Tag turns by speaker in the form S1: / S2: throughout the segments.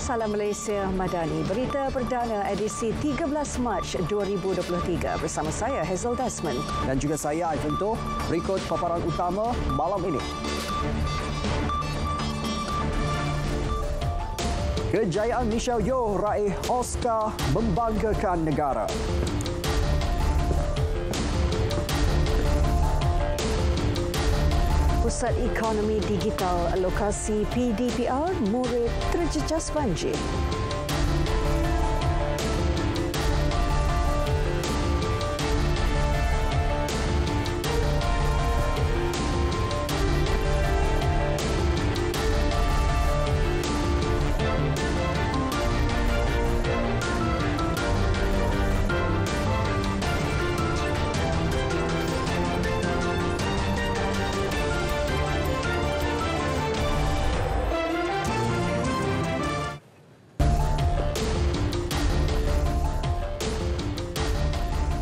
S1: Salam Malaysia Madani. Berita perdana edisi 13 Mac 2023 bersama saya Hazel Desmond
S2: dan juga saya Ivan Toh. Berikut paparan utama malam ini. Kejayaan Michelle Yeoh raih Oscar membanggakan negara.
S1: Pusat Ekonomi Digital Lokasi PDPR murid terjejas banjir.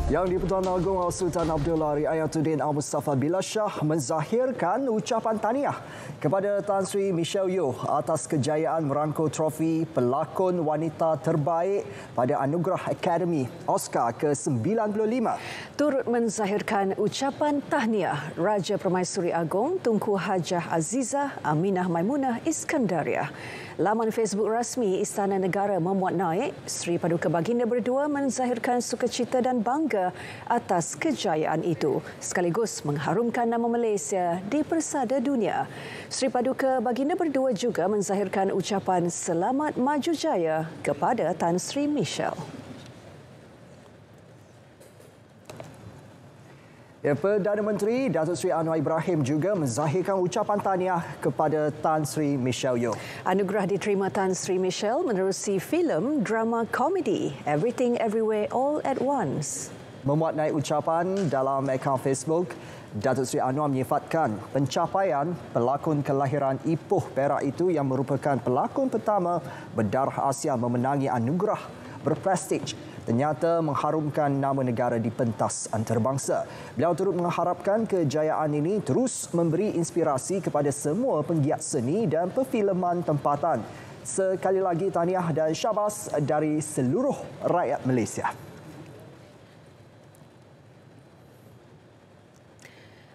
S2: Yang di-Pertuan Agong Sultan Abdullah Riayatuddin Al-Mustafa Billah Shah menzahirkan ucapan tahniah kepada Tan Sri Michelle Yeoh atas kejayaan merangkul trofi pelakon wanita terbaik pada Anugerah Akademi Oscar ke-95.
S1: Turut menzahirkan ucapan tahniah Raja Permaisuri Agong Tunku Hajah Azizah Aminah Maimunah Iskandariah. Laman Facebook rasmi Istana Negara memuat naik, Sri Paduka Baginda berdua menzahirkan sukacita dan bangga atas kejayaan itu, sekaligus mengharumkan nama Malaysia di persada dunia. Sri Paduka Baginda berdua juga menzahirkan ucapan selamat maju jaya kepada Tan Sri Michelle.
S2: Perdana Menteri Datuk Seri Anwar Ibrahim juga menzahirkan ucapan tahniah kepada Tan Sri Michelle Yeoh.
S1: Anugerah diterima Tan Sri Michelle menerusi filem drama komedi Everything Everywhere All at Once.
S2: Memuat naik ucapan dalam akaun Facebook, Datuk Seri Anwar menyifatkan pencapaian pelakon kelahiran Ipoh Perak itu yang merupakan pelakon pertama berdarah Asia memenangi anugerah berprestij ternyata mengharumkan nama negara di pentas antarabangsa. Beliau turut mengharapkan kejayaan ini terus memberi inspirasi kepada semua penggiat seni dan perfilman tempatan. Sekali lagi tahniah dan syabas dari seluruh rakyat Malaysia.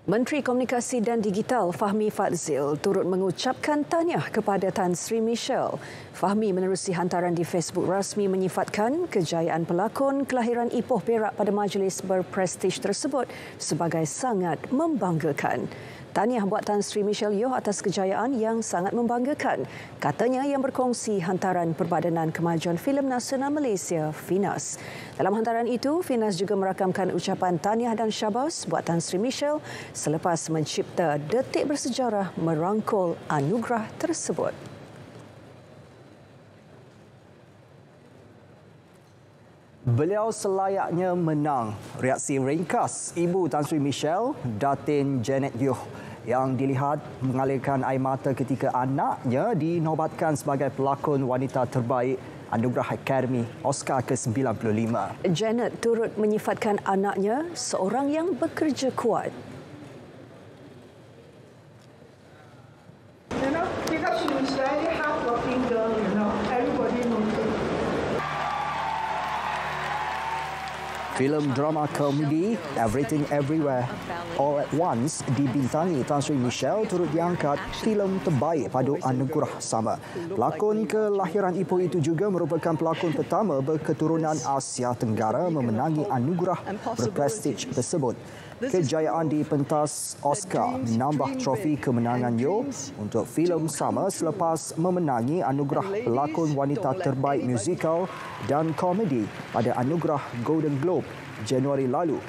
S1: Menteri Komunikasi dan Digital Fahmi Fadzil turut mengucapkan tahniah kepada Tan Sri Michelle. Fahmi menerusi hantaran di Facebook rasmi menyifatkan kejayaan pelakon kelahiran Ipoh Perak pada majlis berprestij tersebut sebagai sangat membanggakan. Tahniah buat Tan Sri Michelle Yeoh atas kejayaan yang sangat membanggakan, katanya yang berkongsi hantaran Perbadanan Kemajuan Filem Nasional Malaysia, FINAS. Dalam hantaran itu, FINAS juga merakamkan ucapan tahniah dan syabas buat Tan Sri Michelle selepas mencipta detik bersejarah merangkul anugerah tersebut.
S2: Beliau selayaknya menang. Reaksi ringkas Ibu Tan Sri Michelle, Datin Janet Yeoh yang dilihat mengalirkan air mata ketika anaknya dinobatkan sebagai pelakon wanita terbaik Anugerah Akademi Oscar ke-95.
S1: Janet turut menyifatkan anaknya seorang yang bekerja kuat.
S3: Because she was very hardworking girl, everybody knows it.
S2: Filem drama komedi Everything Everywhere All at Once dibintangi Tan Sri Michelle turut diangkat filem terbaik pada anugerah sama. Pelakon kelahiran Ipoh itu juga merupakan pelakon pertama berketurunan Asia Tenggara memenangi anugerah berprestij tersebut. Kejayaan di pentas Oscar menambah trofi kemenangan Yeoh untuk filem sama selepas memenangi anugerah pelakon wanita terbaik musikal dan komedi pada anugerah Golden Globe Januari lalu.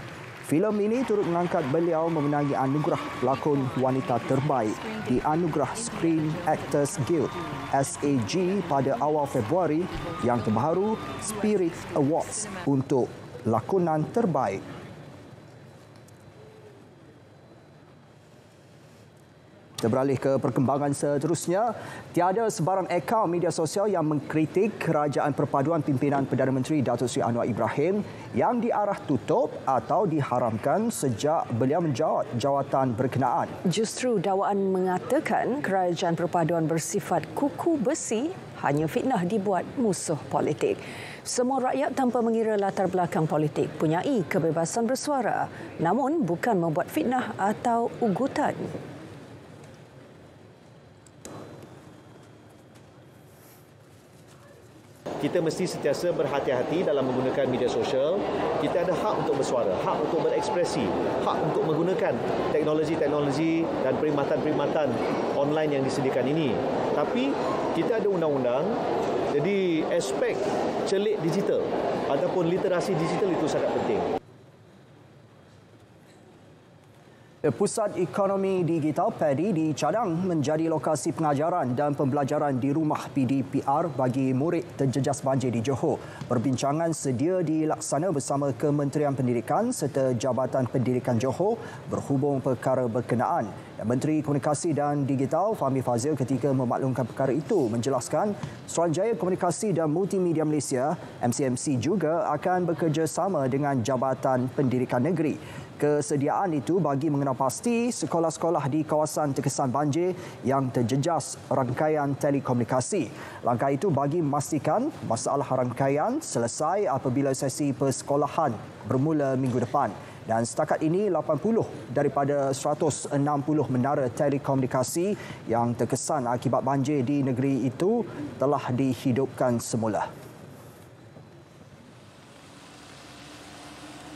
S2: Filem ini turut mengangkat beliau memenangi anugerah pelakon wanita terbaik di Anugerah Screen Actors Guild SAG pada awal Februari yang terbaru Spirit Awards untuk lakonan terbaik. Kita beralih ke perkembangan seterusnya. Tiada sebarang akaun media sosial yang mengkritik kerajaan perpaduan pimpinan Perdana Menteri Datuk Seri Anwar Ibrahim yang diarah tutup atau diharamkan sejak beliau menjawat jawatan berkenaan.
S1: Justru dakwaan mengatakan kerajaan perpaduan bersifat kuku besi hanya fitnah dibuat musuh politik. Semua rakyat tanpa mengira latar belakang politik punyai kebebasan bersuara, namun bukan membuat fitnah atau ugutan.
S4: Kita mesti sentiasa berhati-hati dalam menggunakan media sosial. Kita ada hak untuk bersuara, hak untuk berekspresi, hak untuk menggunakan teknologi-teknologi dan perkhidmatan-perkhidmatan online yang disediakan ini. Tapi kita ada undang-undang, jadi aspek celik digital ataupun literasi digital itu sangat penting.
S2: Pusat Ekonomi Digital PEDI dicadang menjadi lokasi pengajaran dan pembelajaran di rumah PDPR bagi murid terjejas banjir di Johor. Perbincangan sedia dilaksana bersama Kementerian Pendidikan serta Jabatan Pendidikan Johor berhubung perkara berkenaan. Menteri Komunikasi dan Digital Fahmi Fadzil ketika memaklumkan perkara itu menjelaskan Suruhanjaya Komunikasi dan Multimedia Malaysia MCMC juga akan bekerjasama dengan Jabatan Pendidikan Negeri. Kesediaan itu bagi mengenal pasti sekolah-sekolah di kawasan terkesan banjir yang terjejas rangkaian telekomunikasi. Langkah itu bagi memastikan masalah rangkaian selesai apabila sesi persekolahan bermula minggu depan. Dan setakat ini 80 daripada 160 menara telekomunikasi yang terkesan akibat banjir di negeri itu telah dihidupkan semula.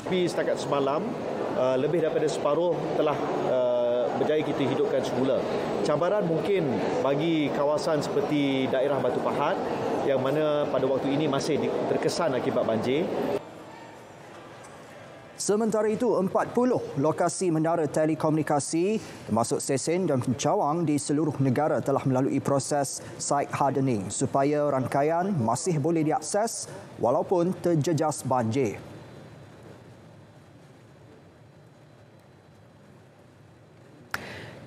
S4: Tapi setakat semalam, lebih daripada separuh telah berjaya kita hidupkan semula. Cabaran mungkin bagi kawasan seperti daerah Batu Pahat yang mana pada waktu ini masih terkesan akibat banjir.
S2: Sementara itu, 40 lokasi menara telekomunikasi termasuk stesen dan pencawang di seluruh negara telah melalui proses site hardening supaya rangkaian masih boleh diakses walaupun terjejas banjir.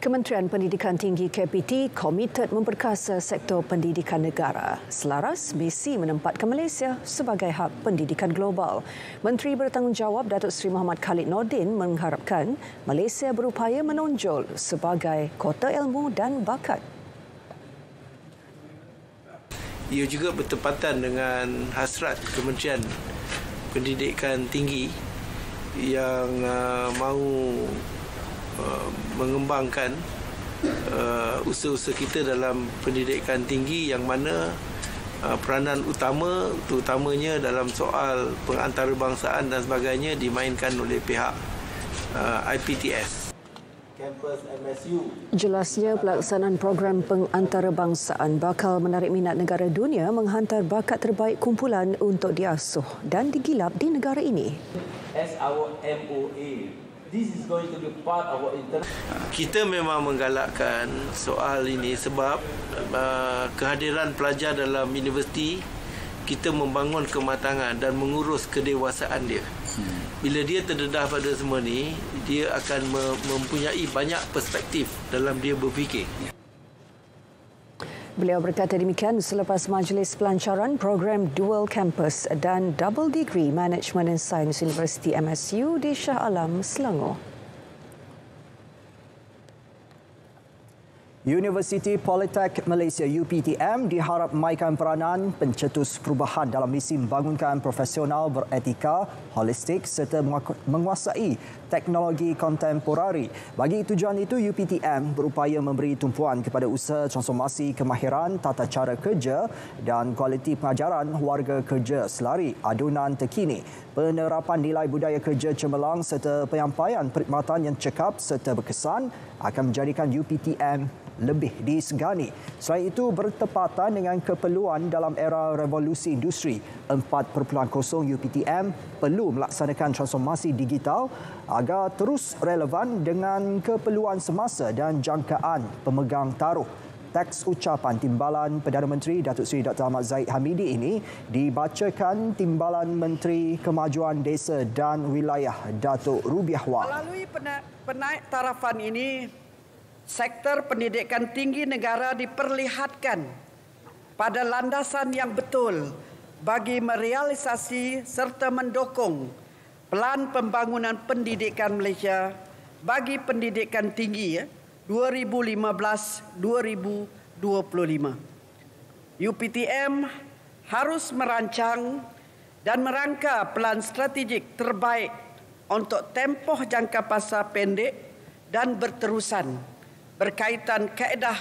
S1: Kementerian Pendidikan Tinggi KPT komited memperkasa sektor pendidikan negara selaras misi menempatkan Malaysia sebagai hub pendidikan global. Menteri Bertanggungjawab Datuk Seri Muhammad Khalid Nordin mengharapkan Malaysia berupaya menonjol sebagai kota ilmu dan bakat.
S5: Ia juga bertepatan dengan hasrat Kementerian Pendidikan Tinggi yang mahu mengembangkan usaha-usaha kita dalam pendidikan tinggi yang mana peranan utama terutamanya dalam soal pengantarbangsaan dan sebagainya dimainkan oleh pihak IPTS. Kampus MSU.
S1: Jelasnya pelaksanaan program pengantarbangsaan bakal menarik minat negara dunia menghantar bakat terbaik kumpulan untuk diasuh dan digilap di negara ini.
S6: As our MOA, this is going to be part of our
S5: kita memang menggalakkan soal ini sebab kehadiran pelajar dalam universiti, kita membangun kematangan dan mengurus kedewasaan dia. Bila dia terdedah pada semua ni, dia akan mempunyai banyak perspektif dalam dia berfikir.
S1: Beliau berkata demikian selepas majlis pelancaran program Dual Campus dan Double Degree Management and Science University MSU di Shah Alam, Selangor.
S2: Universiti Politek Malaysia UPTM diharap mainkan peranan pencetus perubahan dalam misi membangunkan profesional beretika, holistik serta menguasai teknologi kontemporari. Bagi tujuan itu, UPTM berupaya memberi tumpuan kepada usaha transformasi kemahiran tata cara kerja dan kualiti pengajaran warga kerja selari adunan terkini, penerapan nilai budaya kerja cemerlang serta penyampaian perkhidmatan yang cekap serta berkesan akan menjadikan UPTM lebih disegani. Selain itu, bertepatan dengan keperluan dalam era revolusi industri 4.0, UPTM perlu melaksanakan transformasi digital agar terus relevan dengan keperluan semasa dan jangkaan pemegang taruh. Teks ucapan Timbalan Perdana Menteri Datuk Seri Dr. Ahmad Zahid Hamidi ini dibacakan Timbalan Menteri Kemajuan Desa dan Wilayah Datuk Rubiah Wang.
S7: Melalui penaiktarafan ini, sektor pendidikan tinggi negara diperlihatkan pada landasan yang betul bagi merealisasi serta mendukung Pelan Pembangunan Pendidikan Malaysia bagi pendidikan tinggi 2015-2025. UPTM harus merancang dan merangka pelan strategik terbaik untuk tempoh jangka masa pendek dan berterusan berkaitan kaedah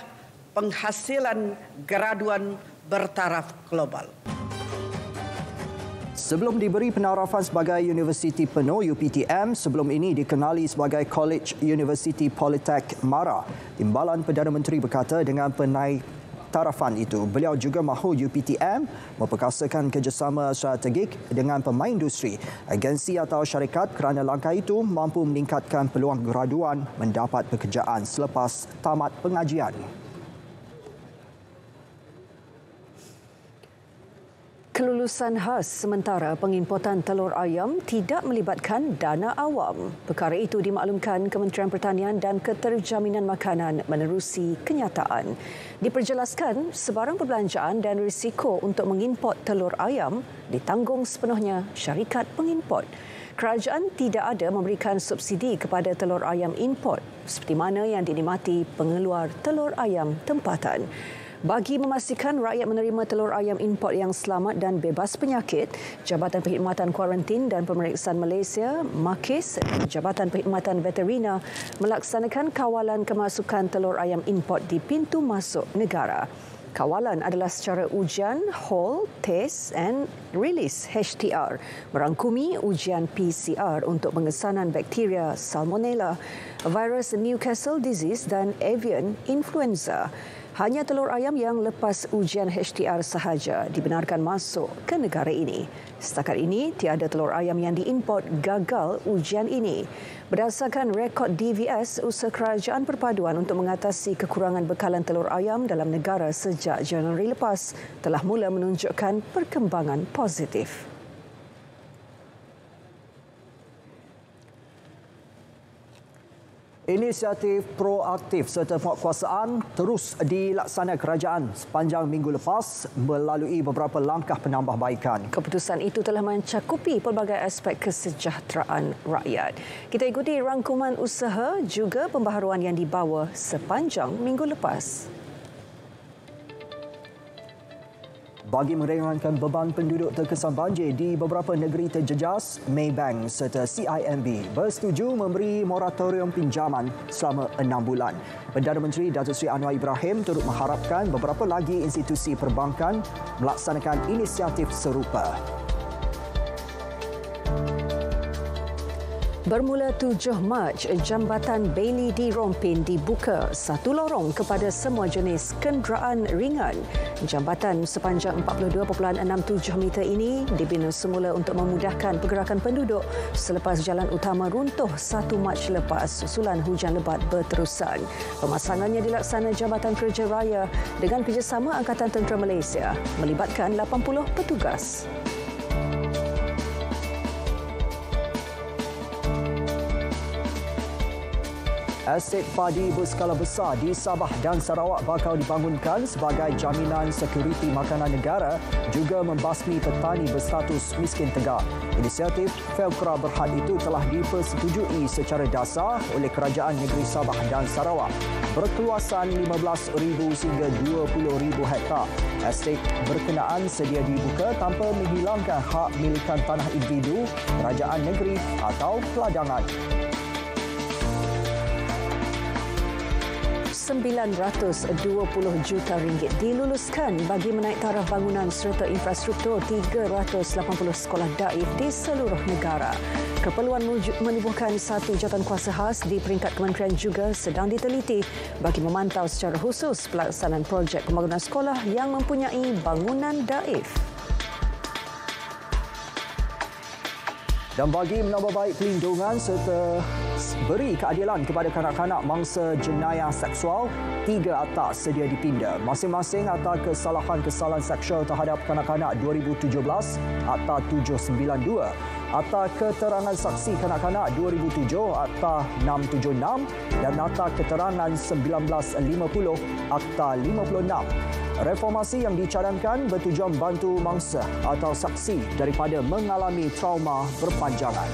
S7: penghasilan graduan bertaraf global.
S2: Sebelum diberi penarafan sebagai Universiti Penuh, UPTM sebelum ini dikenali sebagai College University Polytech Mara. Timbalan Perdana Menteri berkata dengan penaitarafan itu, beliau juga mahu UPTM memperkasakan kerjasama strategik dengan pemain industri, agensi atau syarikat kerana langkah itu mampu meningkatkan peluang graduan mendapat pekerjaan selepas tamat pengajian.
S1: Kelulusan khas sementara pengimportan telur ayam tidak melibatkan dana awam. Perkara itu dimaklumkan Kementerian Pertanian dan Keterjaminan Makanan menerusi kenyataan. Diperjelaskan, sebarang perbelanjaan dan risiko untuk mengimport telur ayam ditanggung sepenuhnya syarikat pengimport. Kerajaan tidak ada memberikan subsidi kepada telur ayam import seperti mana yang dinikmati pengeluar telur ayam tempatan. Bagi memastikan rakyat menerima telur ayam import yang selamat dan bebas penyakit, Jabatan Perkhidmatan Kuarantin dan Pemeriksaan Malaysia, MAKIS, Jabatan Perkhidmatan Veterina melaksanakan kawalan kemasukan telur ayam import di pintu masuk negara. Kawalan adalah secara ujian, haul, test and release HTR, merangkumi ujian PCR untuk pengesanan bakteria Salmonella, virus Newcastle disease dan avian influenza. Hanya telur ayam yang lepas ujian HTR sahaja dibenarkan masuk ke negara ini. Setakat ini, tiada telur ayam yang diimport gagal ujian ini. Berdasarkan rekod DVS, usaha kerajaan perpaduan untuk mengatasi kekurangan bekalan telur ayam dalam negara sejak Januari lepas telah mula menunjukkan perkembangan positif.
S2: Inisiatif proaktif serta penguatkuasaan terus dilaksana kerajaan sepanjang minggu lepas melalui beberapa langkah penambahbaikan.
S1: Keputusan itu telah mencakupi pelbagai aspek kesejahteraan rakyat. Kita ikuti rangkuman usaha juga pembaharuan yang dibawa sepanjang minggu lepas.
S2: Bagi meringankan beban penduduk terkesan banjir di beberapa negeri terjejas, Maybank serta CIMB bersetuju memberi moratorium pinjaman selama 6 bulan. Perdana Menteri Datuk Seri Anwar Ibrahim turut mengharapkan beberapa lagi institusi perbankan melaksanakan inisiatif serupa.
S1: Bermula 7 Mac, Jambatan Bailey di Rompin dibuka satu lorong kepada semua jenis kenderaan ringan. Jambatan sepanjang 42.67 meter ini dibina semula untuk memudahkan pergerakan penduduk selepas jalan utama runtuh 1 Mac lepas susulan hujan lebat berterusan. Pemasangannya dilaksana Jabatan Kerja Raya dengan kerjasama Angkatan Tentera Malaysia melibatkan 80 petugas.
S2: Aset padi berskala besar di Sabah dan Sarawak bakal dibangunkan sebagai jaminan sekuriti makanan negara juga membasmi petani berstatus miskin tegak. Inisiatif Felkra Berhad itu telah dipersetujui secara dasar oleh Kerajaan Negeri Sabah dan Sarawak berkeluasan 15,000 hingga 20,000 hektar. Estet berkenaan sedia dibuka tanpa menghilangkan hak milikan tanah individu, kerajaan negeri atau peladangan.
S1: 920 juta ringgit diluluskan bagi menaik taraf bangunan serta infrastruktur 380 sekolah daif di seluruh negara. Keperluan menubuhkan satu jawatankuasa khas di peringkat kementerian juga sedang diteliti bagi memantau secara khusus pelaksanaan projek pembangunan sekolah yang mempunyai bangunan daif.
S2: Dan bagi menambah baik pelindungan serta beri keadilan kepada kanak-kanak mangsa jenayah seksual, 3 akta sedia dipinda. Masing-masing Akta Kesalahan-Kesalahan Seksual terhadap Kanak-kanak 2017, Akta 792, Akta Keterangan Saksi Kanak-kanak 2007, Akta 676 dan Akta Keterangan 1950, Akta 56. Reformasi yang dicadangkan bertujuan bantu mangsa atau saksi daripada mengalami trauma berpanjangan.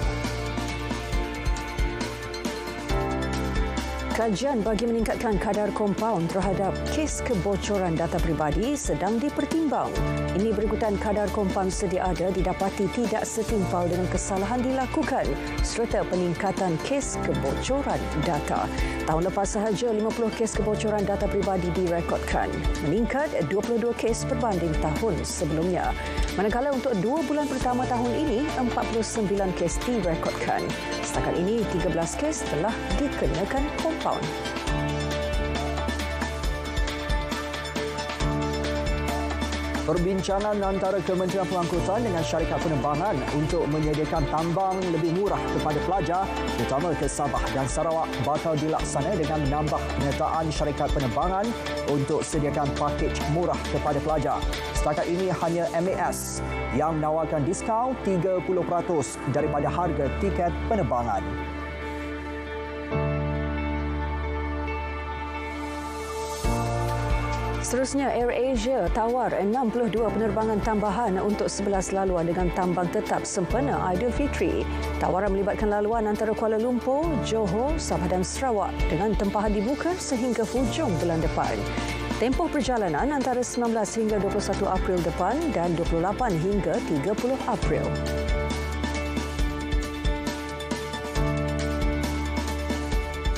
S1: Kajian bagi meningkatkan kadar kompaun terhadap kes kebocoran data peribadi sedang dipertimbang. Ini berikutan kadar kompaun sedia ada didapati tidak setimpal dengan kesalahan dilakukan serta peningkatan kes kebocoran data. Tahun lepas sahaja 50 kes kebocoran data peribadi direkodkan, meningkat 22 kes berbanding tahun sebelumnya. Manakala untuk 2 bulan pertama tahun ini, 49 kes direkodkan. Setakat ini, 13 kes telah dikenakan kompaun.
S2: Perbincangan antara Kementerian Pengangkutan dengan syarikat penerbangan untuk menyediakan tambang lebih murah kepada pelajar, terutama ke Sabah dan Sarawak, bakal dilaksana dengan menambah penyertaan syarikat penerbangan untuk sediakan pakej murah kepada pelajar. Setakat ini hanya MAS yang menawarkan diskaun 30% daripada harga tiket penerbangan.
S1: Seterusnya, AirAsia tawar 62 penerbangan tambahan untuk 11 laluan dengan tambang tetap sempena Aidilfitri. Tawaran melibatkan laluan antara Kuala Lumpur, Johor, Sabah dan Sarawak dengan tempahan dibuka sehingga hujung bulan depan. Tempoh perjalanan antara 19 hingga 21 April depan dan 28 hingga 30 April.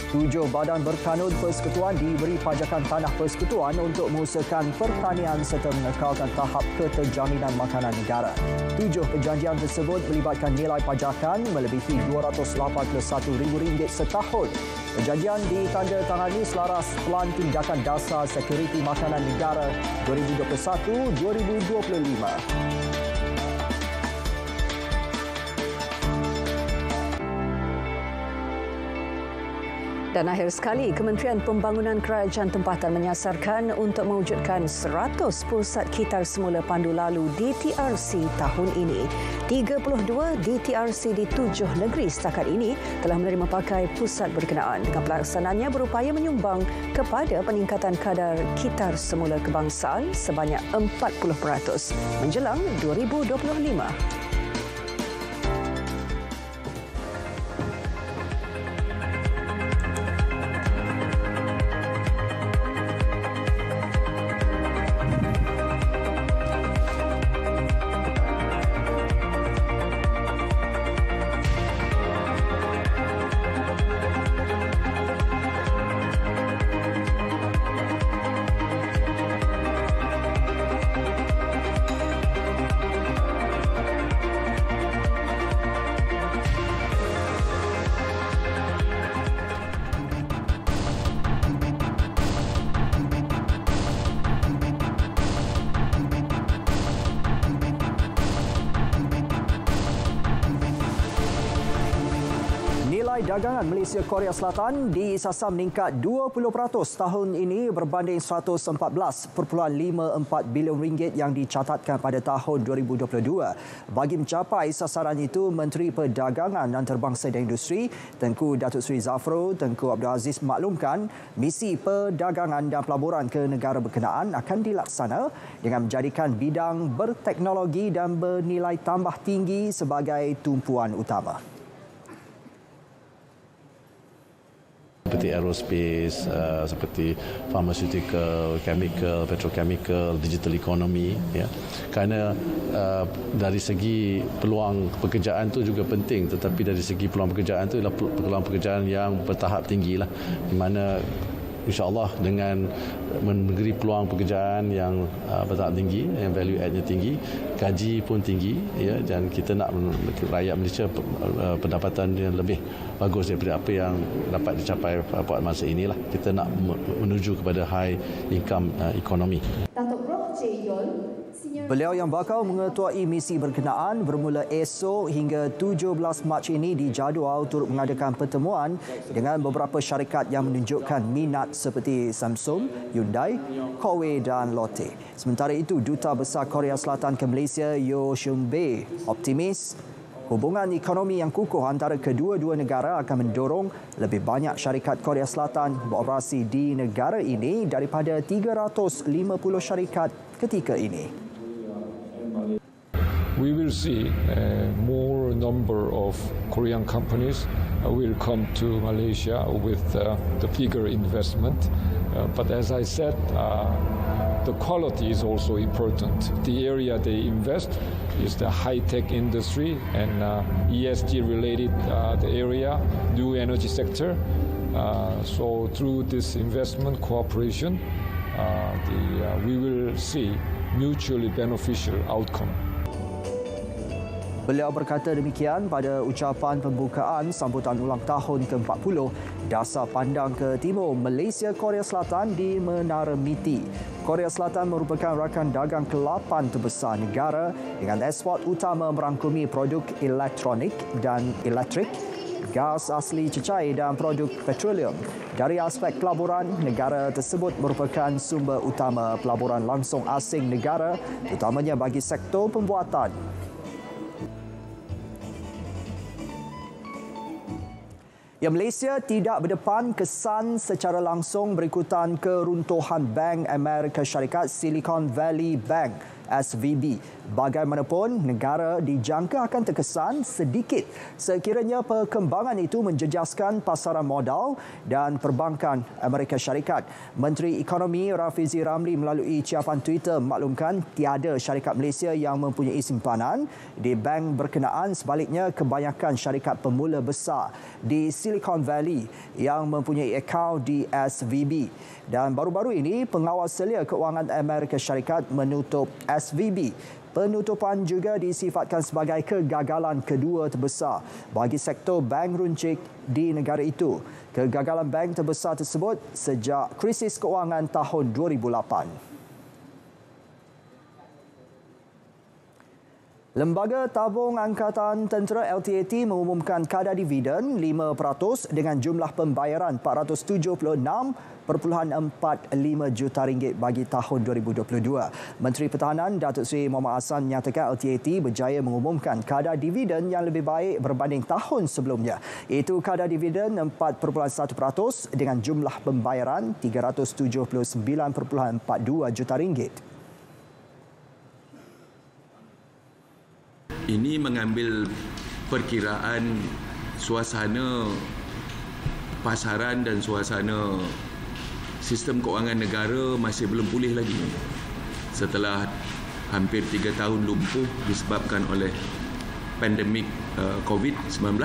S2: Tujuh badan berkanun persekutuan diberi pajakan tanah persekutuan untuk mengusahakan pertanian serta mengekalkan tahap keterjaminan makanan negara. 7 perjanjian tersebut melibatkan nilai pajakan melebihi RM281,000 setahun. Perjanjian ditandatangani selaras Pelan Tindakan Dasar Sekuriti Makanan Negara 2021-2025.
S1: Dan akhir sekali, Kementerian Pembangunan Kerajaan Tempatan menyasarkan untuk mewujudkan 100 pusat kitar semula pandu lalu DTRC tahun ini. 32 DTRC di 7 negeri setakat ini telah menerima pakai pusat berkenaan. Dengan pelaksanaannya berupaya menyumbang kepada peningkatan kadar kitar semula kebangsaan sebanyak 40% menjelang 2025.
S2: Dagangan Malaysia Korea Selatan disasar meningkat 20% tahun ini berbanding 114.54 bilion ringgit yang dicatatkan pada tahun 2022. Bagi mencapai sasaran itu, Menteri Perdagangan Antarabangsa dan Industri Tengku Datuk Seri Zafrul Tengku Abdul Aziz maklumkan misi perdagangan dan pelaburan ke negara berkenaan akan dilaksana dengan menjadikan bidang berteknologi dan bernilai tambah tinggi sebagai tumpuan utama.
S8: Seperti aerospace, seperti pharmaceutical, chemical, petrochemical, digital economy, ya. Kerana dari segi peluang pekerjaan itu juga penting, tetapi dari segi peluang pekerjaan itu adalah peluang pekerjaan yang bertahap tinggilah, di mana insya-Allah dengan memberi peluang pekerjaan yang bertahap tinggi, yang value add-nya tinggi, gaji pun tinggi, ya, dan kita nak rakyat Malaysia pendapatan yang lebih bagus daripada apa yang dapat dicapai pada masa inilah. Kita nak menuju kepada high income economy.
S2: Beliau yang bakal mengetuai misi berkenaan bermula esok hingga 17 Mac ini dijadual turut mengadakan pertemuan dengan beberapa syarikat yang menunjukkan minat seperti Samsung, Hyundai, Huawei dan Lotte. Sementara itu, Duta Besar Korea Selatan ke Malaysia, Yo Shun-bae, optimis hubungan ekonomi yang kukuh antara kedua-dua negara akan mendorong lebih banyak syarikat Korea Selatan beroperasi di negara ini daripada 350 syarikat ketika ini.
S9: we will see more number of Korean companies will come to Malaysia with the bigger investment. But as I said, the quality is also important. The area they invest is the high-tech industry and ESG-related the area, new energy sector. So through this investment cooperation, we will see mutually beneficial outcome.
S2: Beliau berkata demikian pada ucapan pembukaan sambutan ulang tahun ke-40 Dasar Pandang ke Timur Malaysia Korea Selatan di Menara MITI. Korea Selatan merupakan rakan dagang ke-8 terbesar negara dengan ekspor utama merangkumi produk elektronik dan elektrik, gas asli cecair dan produk petroleum. Dari aspek pelaburan, negara tersebut merupakan sumber utama pelaburan langsung asing negara, terutamanya bagi sektor pembuatan. Ya, Malaysia tidak berdepan kesan secara langsung berikutan keruntuhan Bank Amerika Syarikat Silicon Valley Bank SVB. Bagaimanapun, negara dijangka akan terkesan sedikit sekiranya perkembangan itu menjejaskan pasaran modal dan perbankan Amerika Syarikat. Menteri Ekonomi Rafizi Ramli melalui ciapan Twitter maklumkan tiada syarikat Malaysia yang mempunyai simpanan di bank berkenaan, sebaliknya kebanyakan syarikat pemula besar di Silicon Valley yang mempunyai akaun di SVB. Dan baru-baru ini, Pengawal Selia Keuangan Amerika Syarikat menutup SVB. Penutupan juga disifatkan sebagai kegagalan kedua terbesar bagi sektor bank runcit di negara itu. Kegagalan bank terbesar tersebut sejak krisis keuangan tahun 2008. Lembaga Tabung Angkatan Tentera LTAT mengumumkan kadar dividen 5% dengan jumlah pembayaran RM476.45 juta bagi tahun 2022. Menteri Pertahanan Datuk Seri Muhammad Hassan menyatakan LTAT berjaya mengumumkan kadar dividen yang lebih baik berbanding tahun sebelumnya. Itu kadar dividen 4.1% dengan jumlah pembayaran RM379.42 juta.
S10: Ini mengambil perkiraan suasana pasaran dan suasana sistem keuangan negara masih belum pulih lagi setelah hampir 3 tahun lumpuh disebabkan oleh pandemik COVID-19.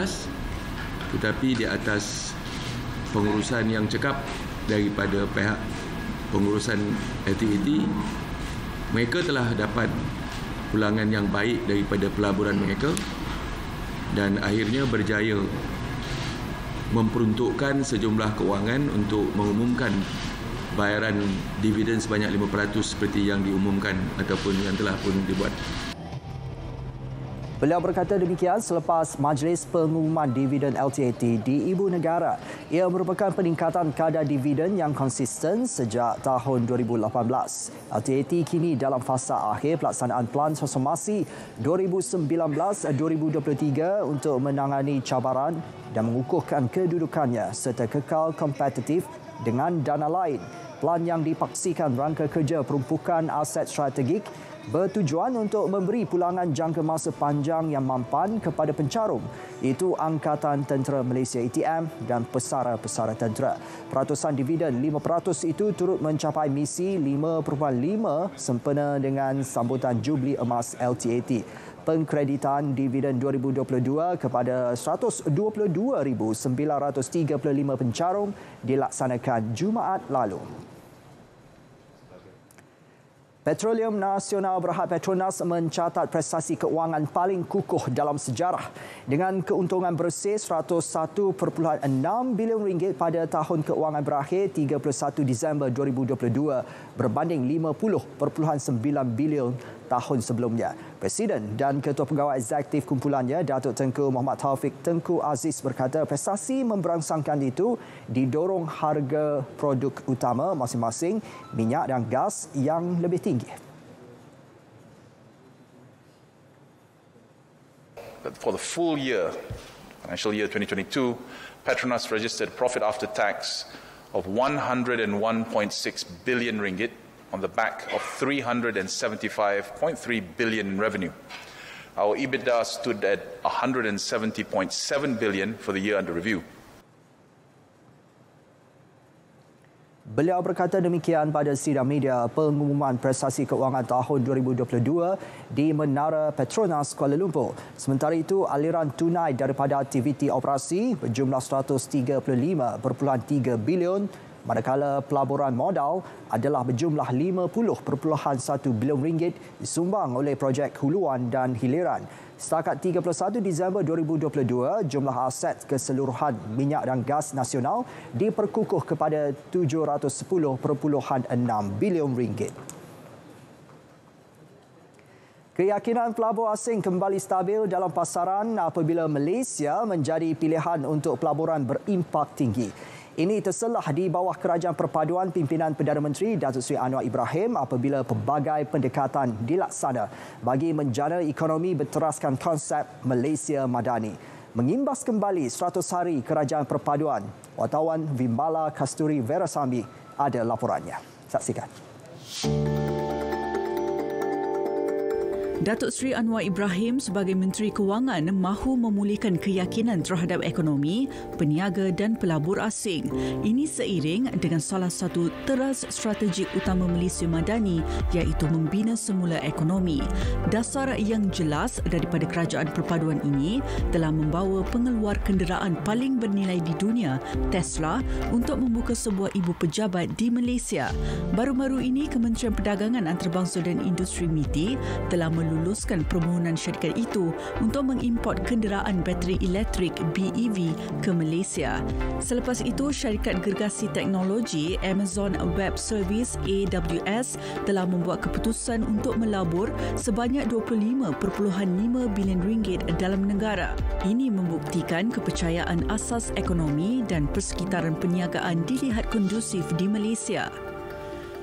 S10: Tetapi di atas pengurusan yang cekap daripada pihak pengurusan LTAT, mereka telah dapat pulangan yang baik daripada pelaburan mereka dan akhirnya berjaya memperuntukkan sejumlah kewangan untuk mengumumkan bayaran dividen sebanyak 5% seperti yang diumumkan ataupun yang telah pun dibuat.
S2: Beliau berkata demikian selepas majlis pengumuman dividen LTAT di Ibu Negara. Ia merupakan peningkatan kadar dividen yang konsisten sejak tahun 2018. LTAT kini dalam fasa akhir pelaksanaan Pelan Transformasi 2019-2023 untuk menangani cabaran dan mengukuhkan kedudukannya serta kekal kompetitif dengan dana lain. Pelan yang dipaksikan rangka kerja perumpukan aset strategik bertujuan untuk memberi pulangan jangka masa panjang yang mampan kepada pencarum, iaitu Angkatan Tentera Malaysia ATM dan pesara-pesara tentera. Peratusan dividen 5% itu turut mencapai misi 5.5 sempena dengan sambutan Jubli Emas LTAT. Pengkreditan dividen 2022 kepada 122,935 pencarum dilaksanakan Jumaat lalu. Petroleum Nasional Berhad Petronas mencatat prestasi keuangan paling kukuh dalam sejarah dengan keuntungan bersih RM101.6 bilion pada tahun keuangan berakhir 31 Disember 2022 berbanding RM50.9 bilion tahun sebelumnya. Presiden dan Ketua Pegawai Eksekutif kumpulannya, Datuk Tengku Muhammad Taufik Tengku Aziz berkata prestasi memberangsangkan itu didorong harga produk utama masing-masing, minyak dan gas yang lebih tinggi.
S11: For the full year, financial year 2022, Petronas registered profit after tax of RM101.6 billion on the back of 375.3 billion in revenue. Our EBITDA stood at 170.7 billion for the year under review.
S2: Beliau berkata demikian pada sidang media pengumuman prestasi keuangan tahun 2022 di Menara Petronas Kuala Lumpur. Sementara itu, aliran tunai daripada aktiviti operasi berjumlah 135.3 bilion, manakala pelaburan modal adalah berjumlah 50.1 bilion ringgit disumbang oleh projek huluan dan hiliran. Setakat 31 Disember 2022, jumlah aset keseluruhan minyak dan gas nasional diperkukuh kepada 710.6 bilion ringgit. Keyakinan pelabur asing kembali stabil dalam pasaran apabila Malaysia menjadi pilihan untuk pelaburan berimpak tinggi. Ini terselah di bawah kerajaan perpaduan pimpinan Perdana Menteri Datuk Seri Anwar Ibrahim apabila pelbagai pendekatan dilaksana bagi menjana ekonomi berteraskan konsep Malaysia Madani. Mengimbas kembali 100 hari kerajaan perpaduan, wartawan Vimbala Kasturi Veerasambi ada laporannya. Saksikan.
S12: Datuk Seri Anwar Ibrahim sebagai Menteri Kewangan mahu memulihkan keyakinan terhadap ekonomi, peniaga dan pelabur asing. Ini seiring dengan salah satu teras strategik utama Malaysia Madani iaitu membina semula ekonomi. Dasar yang jelas daripada kerajaan perpaduan ini telah membawa pengeluar kenderaan paling bernilai di dunia, Tesla, untuk membuka sebuah ibu pejabat di Malaysia. Baru-baru ini Kementerian Perdagangan Antarabangsa dan Industri MITI telah meluluskan permohonan syarikat itu untuk mengimport kenderaan bateri elektrik BEV ke Malaysia. Selepas itu, syarikat gergasi teknologi Amazon Web Service AWS telah membuat keputusan untuk melabur sebanyak 25.5 bilion ringgit dalam negara. Ini membuktikan kepercayaan asas ekonomi dan persekitaran perniagaan dilihat kondusif di Malaysia.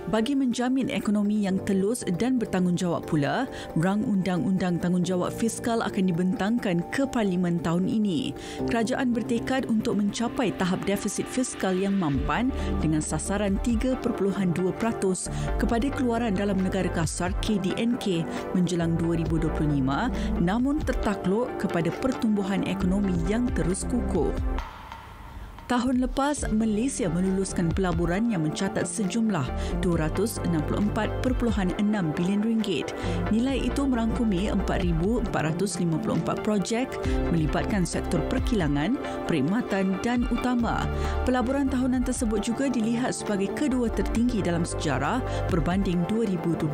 S12: Bagi menjamin ekonomi yang telus dan bertanggungjawab pula, rang undang-undang tanggungjawab fiskal akan dibentangkan ke Parlimen tahun ini. Kerajaan bertekad untuk mencapai tahap defisit fiskal yang mampan dengan sasaran 3.2% kepada keluaran dalam negara kasar KDNK menjelang 2025, namun tertakluk kepada pertumbuhan ekonomi yang terus kukuh. Tahun lepas, Malaysia meluluskan pelaburan yang mencatat sejumlah 264.6 bilion ringgit. Nilai itu merangkumi 4,454 projek melibatkan sektor perkilangan, perkhidmatan dan utama. Pelaburan tahunan tersebut juga dilihat sebagai kedua tertinggi dalam sejarah berbanding 2021.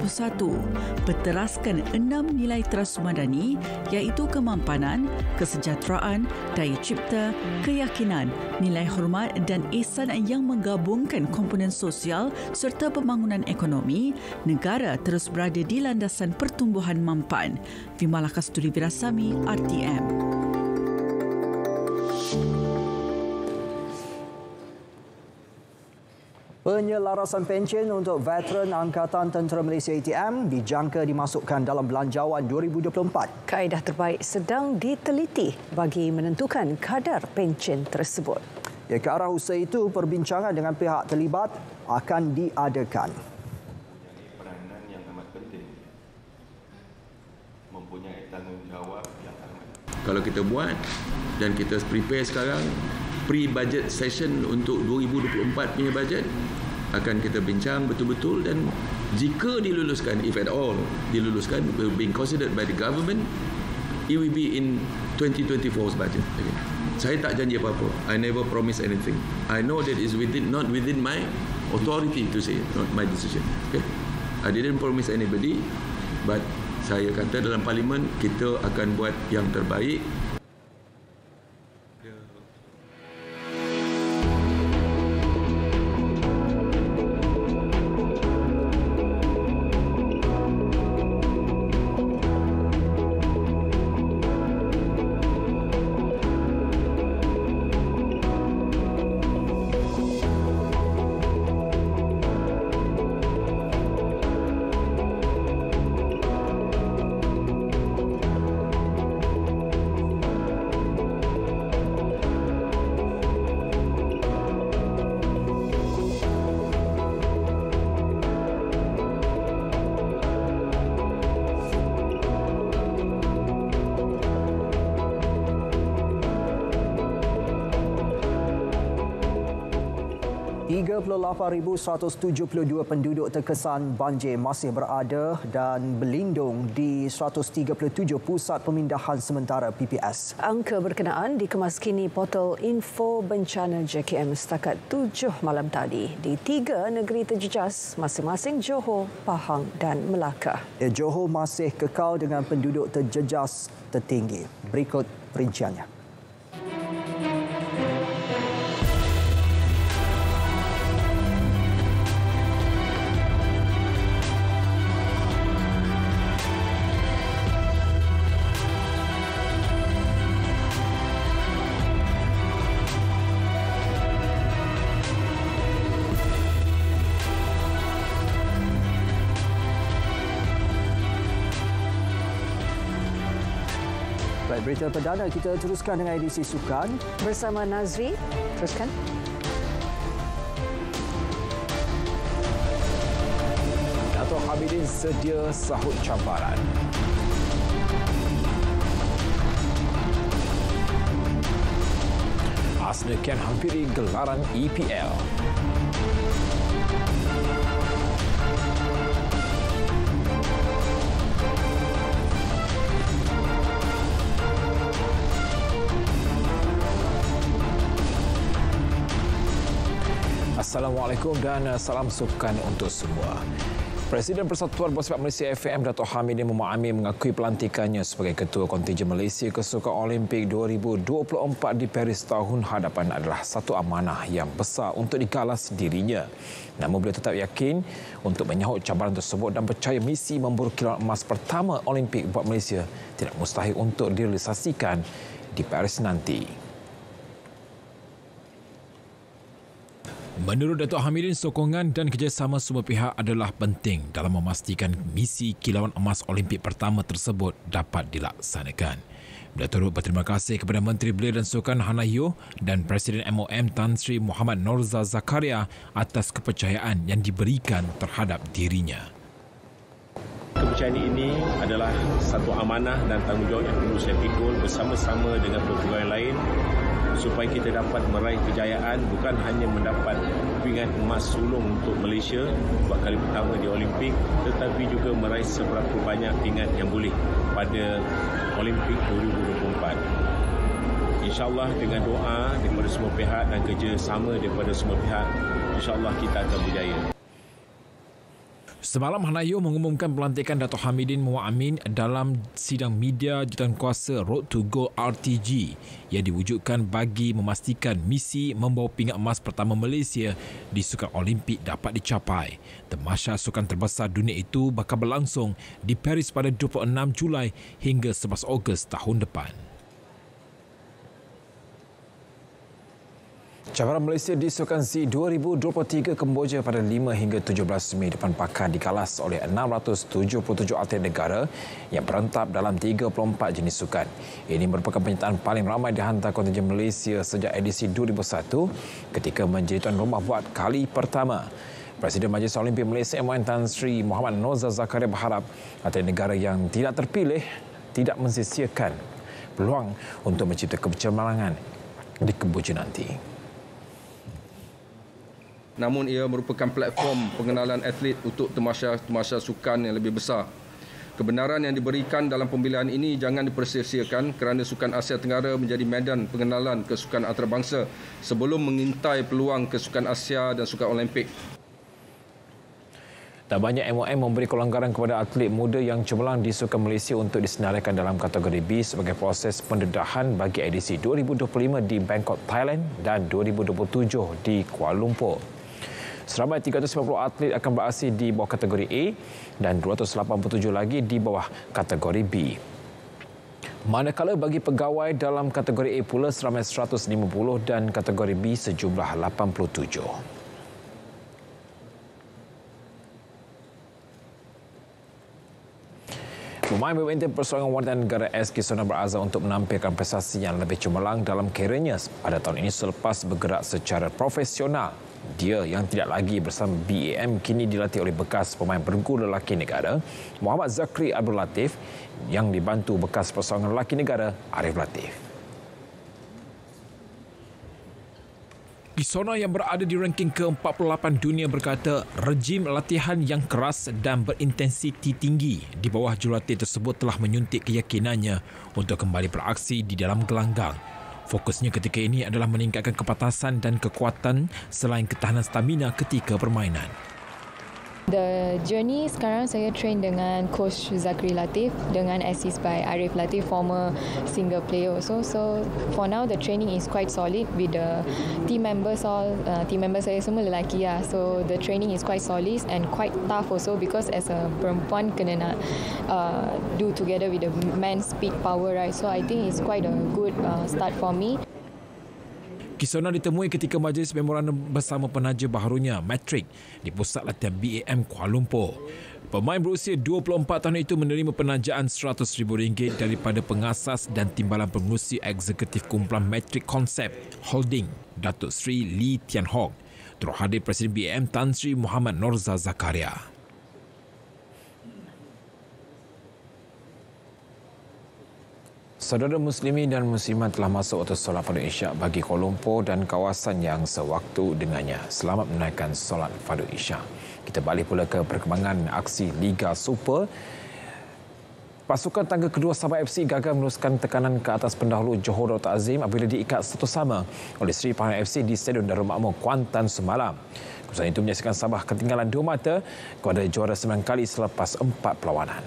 S12: Berteraskan 6 nilai teras madani iaitu kemampanan, kesejahteraan, daya cipta, keyakinan, nilai hormat dan ihsan yang menggabungkan komponen sosial serta pembangunan ekonomi, negara terus berada di landasan pertumbuhan mampan. Vimbala Kasturi Veerasambi, RTM.
S2: Penyelarasan pencen untuk veteran Angkatan Tentera Malaysia ATM dijangka dimasukkan dalam belanjawan 2024.
S1: Kaedah terbaik sedang diteliti bagi menentukan kadar pencen tersebut.
S2: Ya, ke arah usaha itu, perbincangan dengan pihak terlibat akan diadakan.
S10: Peranan yang amat penting, mempunyai tanggungjawab yang amat. Kalau kita buat dan kita prepare sekarang, pre-budget session untuk 2024 punya budget, akan kita bincang betul-betul dan jika diluluskan, if at all diluluskan, will be considered by the government, it will be in 2024's budget. Okay. Saya tak janji apa-apa. I never promise anything. I know that it's not within my authority to say, not my decision. Okay? I didn't promise anybody, but saya kata dalam parlimen kita akan buat yang terbaik.
S2: 38,172 penduduk terkesan banjir masih berada dan berlindung di 137 pusat pemindahan sementara PPS.
S1: Angka berkenaan dikemas kini portal Info Bencana JKM setakat 7 malam tadi di 3 negeri terjejas masing-masing Johor, Pahang dan Melaka.
S2: Johor masih kekal dengan penduduk terjejas tertinggi. Berikut perinciannya. Berita perdana kita teruskan dengan edisi sukan
S1: bersama Nazri. Teruskan.
S13: Dato' Hamidin sedia sahut cabaran. Arsenal kian hampiri gelaran EPL. Assalamualaikum dan salam sukan untuk semua. Presiden Persatuan Bola Sepak Malaysia FM Dato' Hamidin Muhammad Amin mengakui pelantikannya sebagai Ketua Kontingen Malaysia ke Sukan Olimpik 2024 di Paris tahun hadapan adalah satu amanah yang besar untuk digalas dirinya. Namun beliau tetap yakin untuk menyahut cabaran tersebut dan percaya misi memburu kilauan emas pertama Olimpik buat Malaysia tidak mustahil untuk direalisasikan di Paris nanti. Menurut Dato' Hamidin, sokongan dan kerjasama semua pihak adalah penting dalam memastikan misi kilauan emas Olimpik pertama tersebut dapat dilaksanakan. Beliau turut berterima kasih kepada Menteri Belia dan Sukan Hannah Yeoh dan Presiden MOM Tan Sri Muhammad Norza Zakaria atas kepercayaan yang diberikan terhadap dirinya.
S14: Kepercayaan ini adalah satu amanah dan tanggungjawab yang perlu saya pikul bersama-sama dengan pegawai lain supaya kita dapat meraih kejayaan, bukan hanya mendapat pingat emas sulung untuk Malaysia buat kali pertama di Olimpik, tetapi juga meraih seberapa banyak pingat yang boleh pada Olimpik 2024. InsyaAllah dengan doa daripada semua pihak dan kerjasama daripada semua pihak, insyaAllah kita akan berjaya.
S13: Semalam Hannah Yeoh mengumumkan pelantikan Dato' Hamidin Muhammad Amin dalam sidang media jurukuasa Road to Gold RTG yang diwujudkan bagi memastikan misi membawa pingat emas pertama Malaysia di Sukan Olimpik dapat dicapai. Tamasya sukan terbesar dunia itu bakal berlangsung di Paris pada 26 Julai hingga 11 Ogos tahun depan. Cabaran Malaysia di Sukan Z 2023 Kemboja pada 5 hingga 17 Mei depan pakan dikalas oleh 677 atlet negara yang berentap dalam 34 jenis sukan. Ini merupakan penyertaan paling ramai dihantar kontingen Malaysia sejak edisi 2001 ketika menjadi tuan rumah buat kali pertama. Presiden Majlis Olimpik Malaysia MOM Tan Sri Muhammad Norza Zakaria berharap atlet negara yang tidak terpilih tidak mensia-siakan peluang untuk mencipta kecemerlangan di Kemboja nanti.
S15: Namun ia merupakan platform pengenalan atlet untuk tamasya sukan yang lebih besar. Kebenaran yang diberikan dalam pemilihan ini jangan dipersia-siakan kerana Sukan Asia Tenggara menjadi medan pengenalan ke sukan antarabangsa sebelum mengintai peluang ke Sukan Asia dan Sukan Olimpik.
S13: Dan banyak MOM memberi kelonggaran kepada atlet muda yang cemerlang di Sukan Malaysia untuk disenaraikan dalam kategori B sebagai proses pendedahan bagi edisi 2025 di Bangkok, Thailand dan 2027 di Kuala Lumpur. Seramai 350 atlet akan beraksi di bawah kategori A dan 287 lagi di bawah kategori B. Manakala bagi pegawai dalam kategori A pula seramai 150 dan kategori B sejumlah 87. Pemain badminton persoalan wanita negara SK Sona berazam untuk menampilkan prestasi yang lebih cemerlang dalam kerjanya pada tahun ini selepas bergerak secara profesional. Dia yang tidak lagi bersama BAM kini dilatih oleh bekas pemain bergu lelaki negara Muhammad Zakri Abdul Latif yang dibantu bekas persoalan lelaki negara Arif Latif. Kisona yang berada di ranking ke-48 dunia berkata rejim latihan yang keras dan berintensiti tinggi di bawah jurulatih tersebut telah menyuntik keyakinannya untuk kembali beraksi di dalam gelanggang. Fokusnya ketika ini adalah meningkatkan kepatasan dan kekuatan selain ketahanan stamina ketika permainan.
S16: The journey sekarang saya train dengan Coach Zakri Latif dengan assist by Arif Latif, former single player also. So for now the training is quite solid with the team members all. Team members saya semua lelaki lah. So the training is quite solid and quite tough also because as a perempuan kena nak do together with the men's speed power, right? So I think it's quite a good start for me.
S13: Kisona ditemui ketika majlis memorandum bersama penaja baharunya, Matrick, di pusat latihan BAM Kuala Lumpur. Pemain berusia 24 tahun itu menerima penajaan RM100,000 daripada pengasas dan timbalan pengurusi eksekutif kumpulan Matrick Concept Holding, Datuk Seri Lee Tian Hock. Turut hadir Presiden BAM Tan Sri Muhammad Norza Zakaria. Saudara Muslimin dan Muslimat telah masuk waktu solat Fardu Isyak bagi Kuala Lumpur dan kawasan yang sewaktu dengannya. Selamat menunaikan solat Fardu Isyak. Kita balik pula ke perkembangan aksi Liga Super. Pasukan tangga kedua Sabah FC gagal meneruskan tekanan ke atas pendahulu Johor Darul Azim apabila diikat 1-1 oleh Seri Pahang FC di Stadion Darul Makmur Kuantan semalam. Keputusan itu menyaksikan Sabah ketinggalan 2 mata kepada juara 9 kali selepas 4 perlawanan.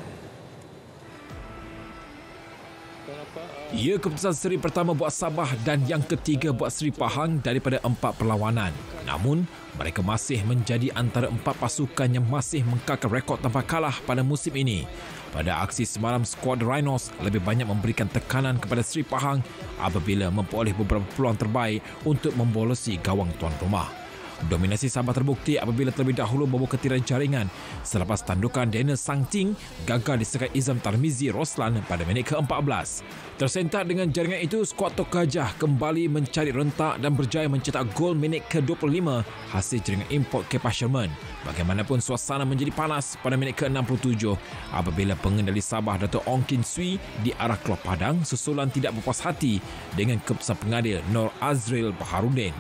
S13: Ia keputusan seri pertama buat Sabah dan yang ketiga buat Seri Pahang daripada 4 perlawanan. Namun, mereka masih menjadi antara 4 pasukan yang masih mengkakal rekod tanpa kalah pada musim ini. Pada aksi semalam, skuad Rhinos lebih banyak memberikan tekanan kepada Seri Pahang apabila memperoleh beberapa peluang terbaik untuk membolosi gawang tuan rumah. Dominasi Sabah terbukti apabila terlebih dahulu membuka tirai jaringan selepas tandukan Daniel Sangting gagal disekat Izam Tarmizi Roslan pada minit ke-14. Tersentak dengan jaringan itu, skuad Tok Gajah kembali mencari rentak dan berjaya mencetak gol minit ke-25 hasil jaringan import Kepa Sherman. Bagaimanapun suasana menjadi panas pada minit ke-67 apabila pengendali Sabah Dato' Ong Kin Swee diarah keluar padang susulan tidak berpuas hati dengan keputusan pengadil Nur Azril Baharudin.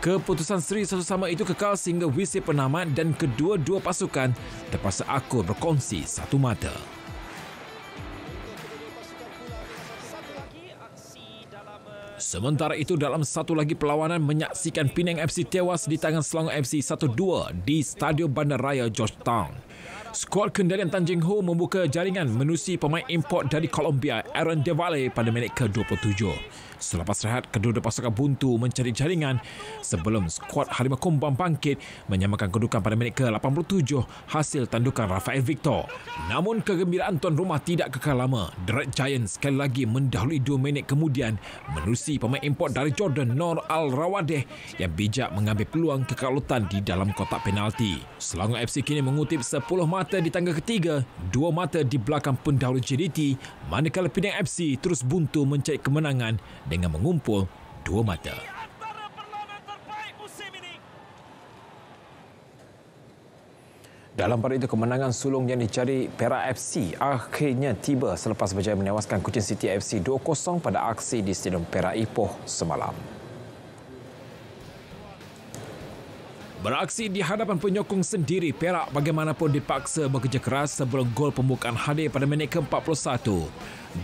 S13: Keputusan seri satu sama itu kekal sehingga wisi penamat dan kedua-dua pasukan terpaksa akur berkongsi satu mata. Sementara itu, dalam satu lagi perlawanan menyaksikan Penang FC tewas di tangan Selangor FC 1-2 di Stadion Bandaraya Georgetown. Skuad kendalian Tan Jeng Ho membuka jaringan menerusi pemain import dari Colombia Aaron De Valle pada minit ke-27. Selepas rehat, kedua-dua pasukan buntu mencari jaringan sebelum skuad Harimau Kumbang bangkit menyamakan kedudukan pada minit ke-87 hasil tandukan Rafael Victor. Namun kegembiraan tuan rumah tidak kekal lama. The Red Giants sekali lagi mendahului 2 minit kemudian menerusi pemain import dari Jordan Nor Al-Rawadeh yang bijak mengambil peluang kekalutan di dalam kotak penalti. Selangor FC kini mengutip 10 mata di tangga ketiga, 2 mata di belakang pendahulu JDT, manakala Penang FC terus buntu mencari kemenangan dengan mengumpul 2 mata. Dalam pada itu, kemenangan sulung yang dicari Perak FC akhirnya tiba selepas berjaya menewaskan Kuching City FC 2-0 pada aksi di Stadium Perak Ipoh semalam. Beraksi di hadapan penyokong sendiri, Perak bagaimanapun dipaksa bekerja keras sebelum gol pembukaan hadir pada minit ke-41.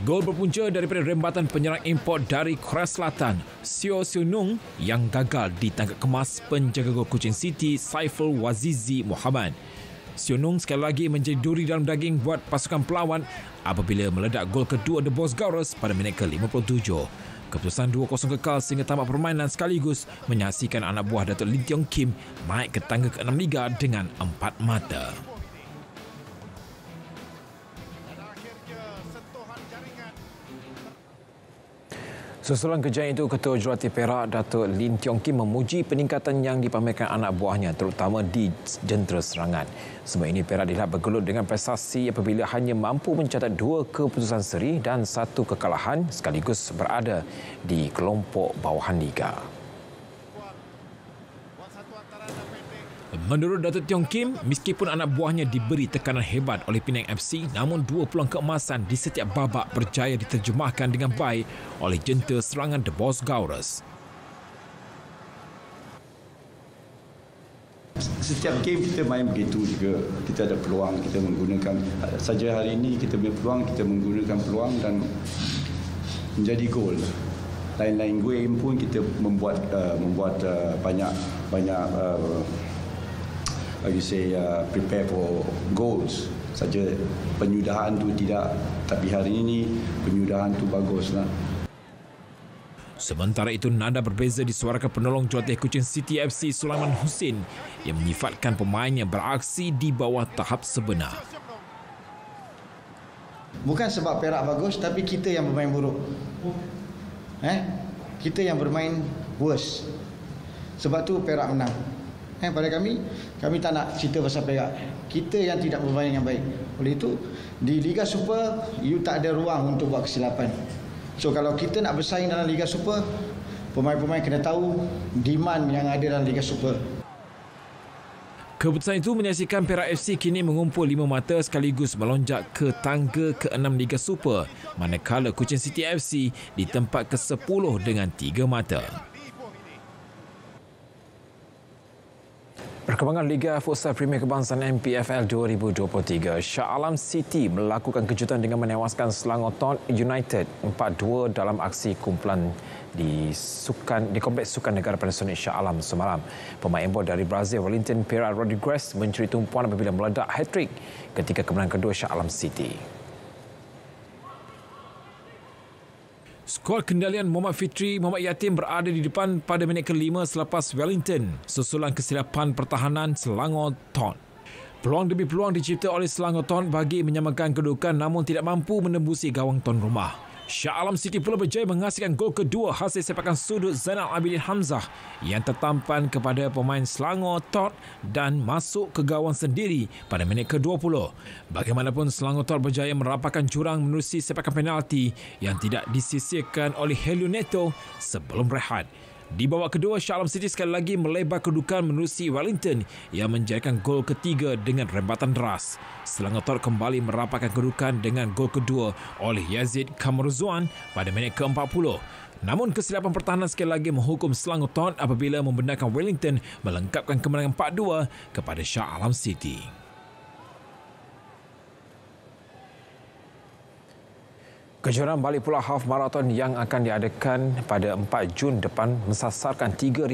S13: Gol berpunca daripada rembatan penyerang import dari Korea Selatan, Seo Seonung yang gagal ditangkap kemas penjaga gol Kuching City, Saiful Wazizi Muhammad. Seonung sekali lagi menjadi duri dalam daging buat pasukan pelawan apabila meledak gol kedua The Bosgaurus pada minit ke-57. Keputusan 2-0 kekal sehingga tamat permainan sekaligus menyaksikan anak buah Datuk Lim Tiong Kim naik ke tangga ke-6 Liga dengan 4 mata. Susulan kejayaan itu, Ketua Jurulatih Perak Datuk Lim Tiong Kim memuji peningkatan yang dipamerkan anak buahnya terutama di jentera serangan. Semua ini Perak dilihat bergelut dengan prestasi apabila hanya mampu mencatat 2 keputusan seri dan 1 kekalahan sekaligus berada di kelompok bawahan Liga. Menurut Datuk Tiong Kim, meskipun anak buahnya diberi tekanan hebat oleh Penang FC, namun 2 peluang keemasan di setiap babak berjaya diterjemahkan dengan baik oleh jentera serangan The Bosgaurus.
S17: setiap game kita main begitu juga. Kita ada peluang, kita menggunakan saja hari ini kita punya peluang, kita menggunakan peluang dan menjadi gol. Lain-lain game pun kita membuat banyak prepare for goals. Saja penyudahan tu tidak, tapi hari ini penyudahan tu baguslah.
S13: Sementara itu, nada berbeza disuarakan penolong jurulatih Kuching City FC Sulaiman Husin yang menyifatkan pemainnya beraksi di bawah tahap sebenar.
S18: Bukan sebab Perak bagus, tapi kita yang bermain buruk. Kita yang bermain worse. Sebab tu Perak menang. Pada kami tak nak cerita pasal Perak. Kita yang tidak bermain yang baik. Oleh itu, di Liga Super, you tak ada ruang untuk buat kesilapan. So kalau kita nak bersaing dalam Liga Super, pemain-pemain kena tahu demand yang ada dalam Liga Super.
S13: Keputusan itu menyaksikan Perak FC kini mengumpul 5 mata sekaligus melonjak ke tangga ke-6 Liga Super, manakala Kuching City FC di tempat ke-10 dengan 3 mata. Perkembangan Liga Futsal Premier Kebangsaan MPFL 2023, Shah Alam City melakukan kejutan dengan menewaskan Selangor Town United 4-2 dalam aksi kumpulan di Kompleks Sukan Negara Panasonic Shah Alam semalam. Pemain import dari Brazil Wellington Pereira Rodriguez mencuri tumpuan apabila meledak hat-trick ketika kemenangan kedua Shah Alam City. Skuad kendalian Muhammad Fitri Muhammad Yatim berada di depan pada minit ke-5 selepas Wellington susulan kesilapan pertahanan Selangor Town. Peluang demi peluang dicipta oleh Selangor Town bagi menyamakan kedudukan namun tidak mampu menembusi gawang tuan rumah. Shah Alam City pula berjaya menghasilkan gol kedua hasil sepakan sudut Zainal Abidin Hamzah yang tertampan kepada pemain Selangor Town dan masuk ke gawang sendiri pada minit ke-20. Bagaimanapun, Selangor Town berjaya merapakkan jurang menerusi sepakan penalti yang tidak disisirkan oleh Helio Neto sebelum rehat. Di babak kedua, Shah Alam City sekali lagi melebar kedudukan menerusi Wellington yang menjadikan gol ketiga dengan rembatan deras. Selangor Town kembali merapakkan kedudukan dengan gol kedua oleh Yazid Kamaruzwan pada minit ke-40. Namun kesilapan pertahanan sekali lagi menghukum Selangor Town apabila membenarkan Wellington melengkapkan kemenangan 4-2 kepada Shah Alam City. Kejuaraan Balik Pulau Half Marathon yang akan diadakan pada 4 Jun depan mensasarkan 3,500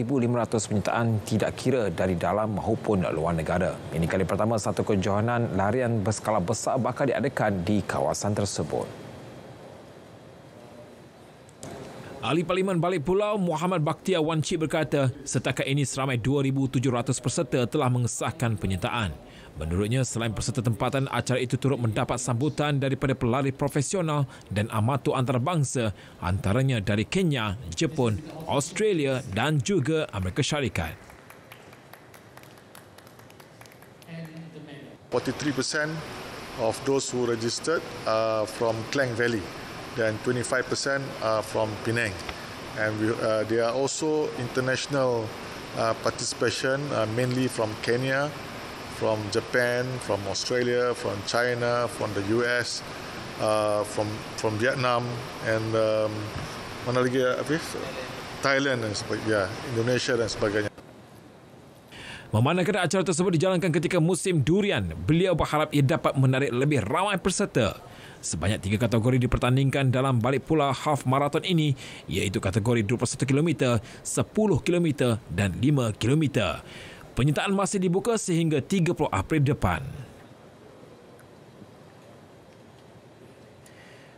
S13: penyertaan tidak kira dari dalam maupun luar negara. Ini kali pertama satu kejohanan larian berskala besar bakal diadakan di kawasan tersebut. Ahli Parlimen Balik Pulau Muhammad Bakhtiar Wan Cik berkata, setakat ini seramai 2,700 peserta telah mengesahkan penyertaan. Menurutnya, selain peserta tempatan, acara itu turut mendapat sambutan daripada pelari profesional dan amatur antarabangsa, antaranya dari Kenya, Jepun, Australia dan juga Amerika Syarikat.
S19: 43% of those who registered are from Klang Valley, then 25% are from Penang. And there are also international participation, mainly from Kenya, from Japan, from Australia, from China, from the US, from Vietnam, and mana lagi Thailand dan sebagainya, Indonesia dan sebagainya.
S13: Memandangkan acara tersebut dijalankan ketika musim durian, beliau berharap ia dapat menarik lebih ramai peserta. Sebanyak 3 kategori dipertandingkan dalam Balik Pulau Half Marathon ini, iaitu kategori 21 km, 10 km dan 5 km. Penyertaan masih dibuka sehingga 30 April depan.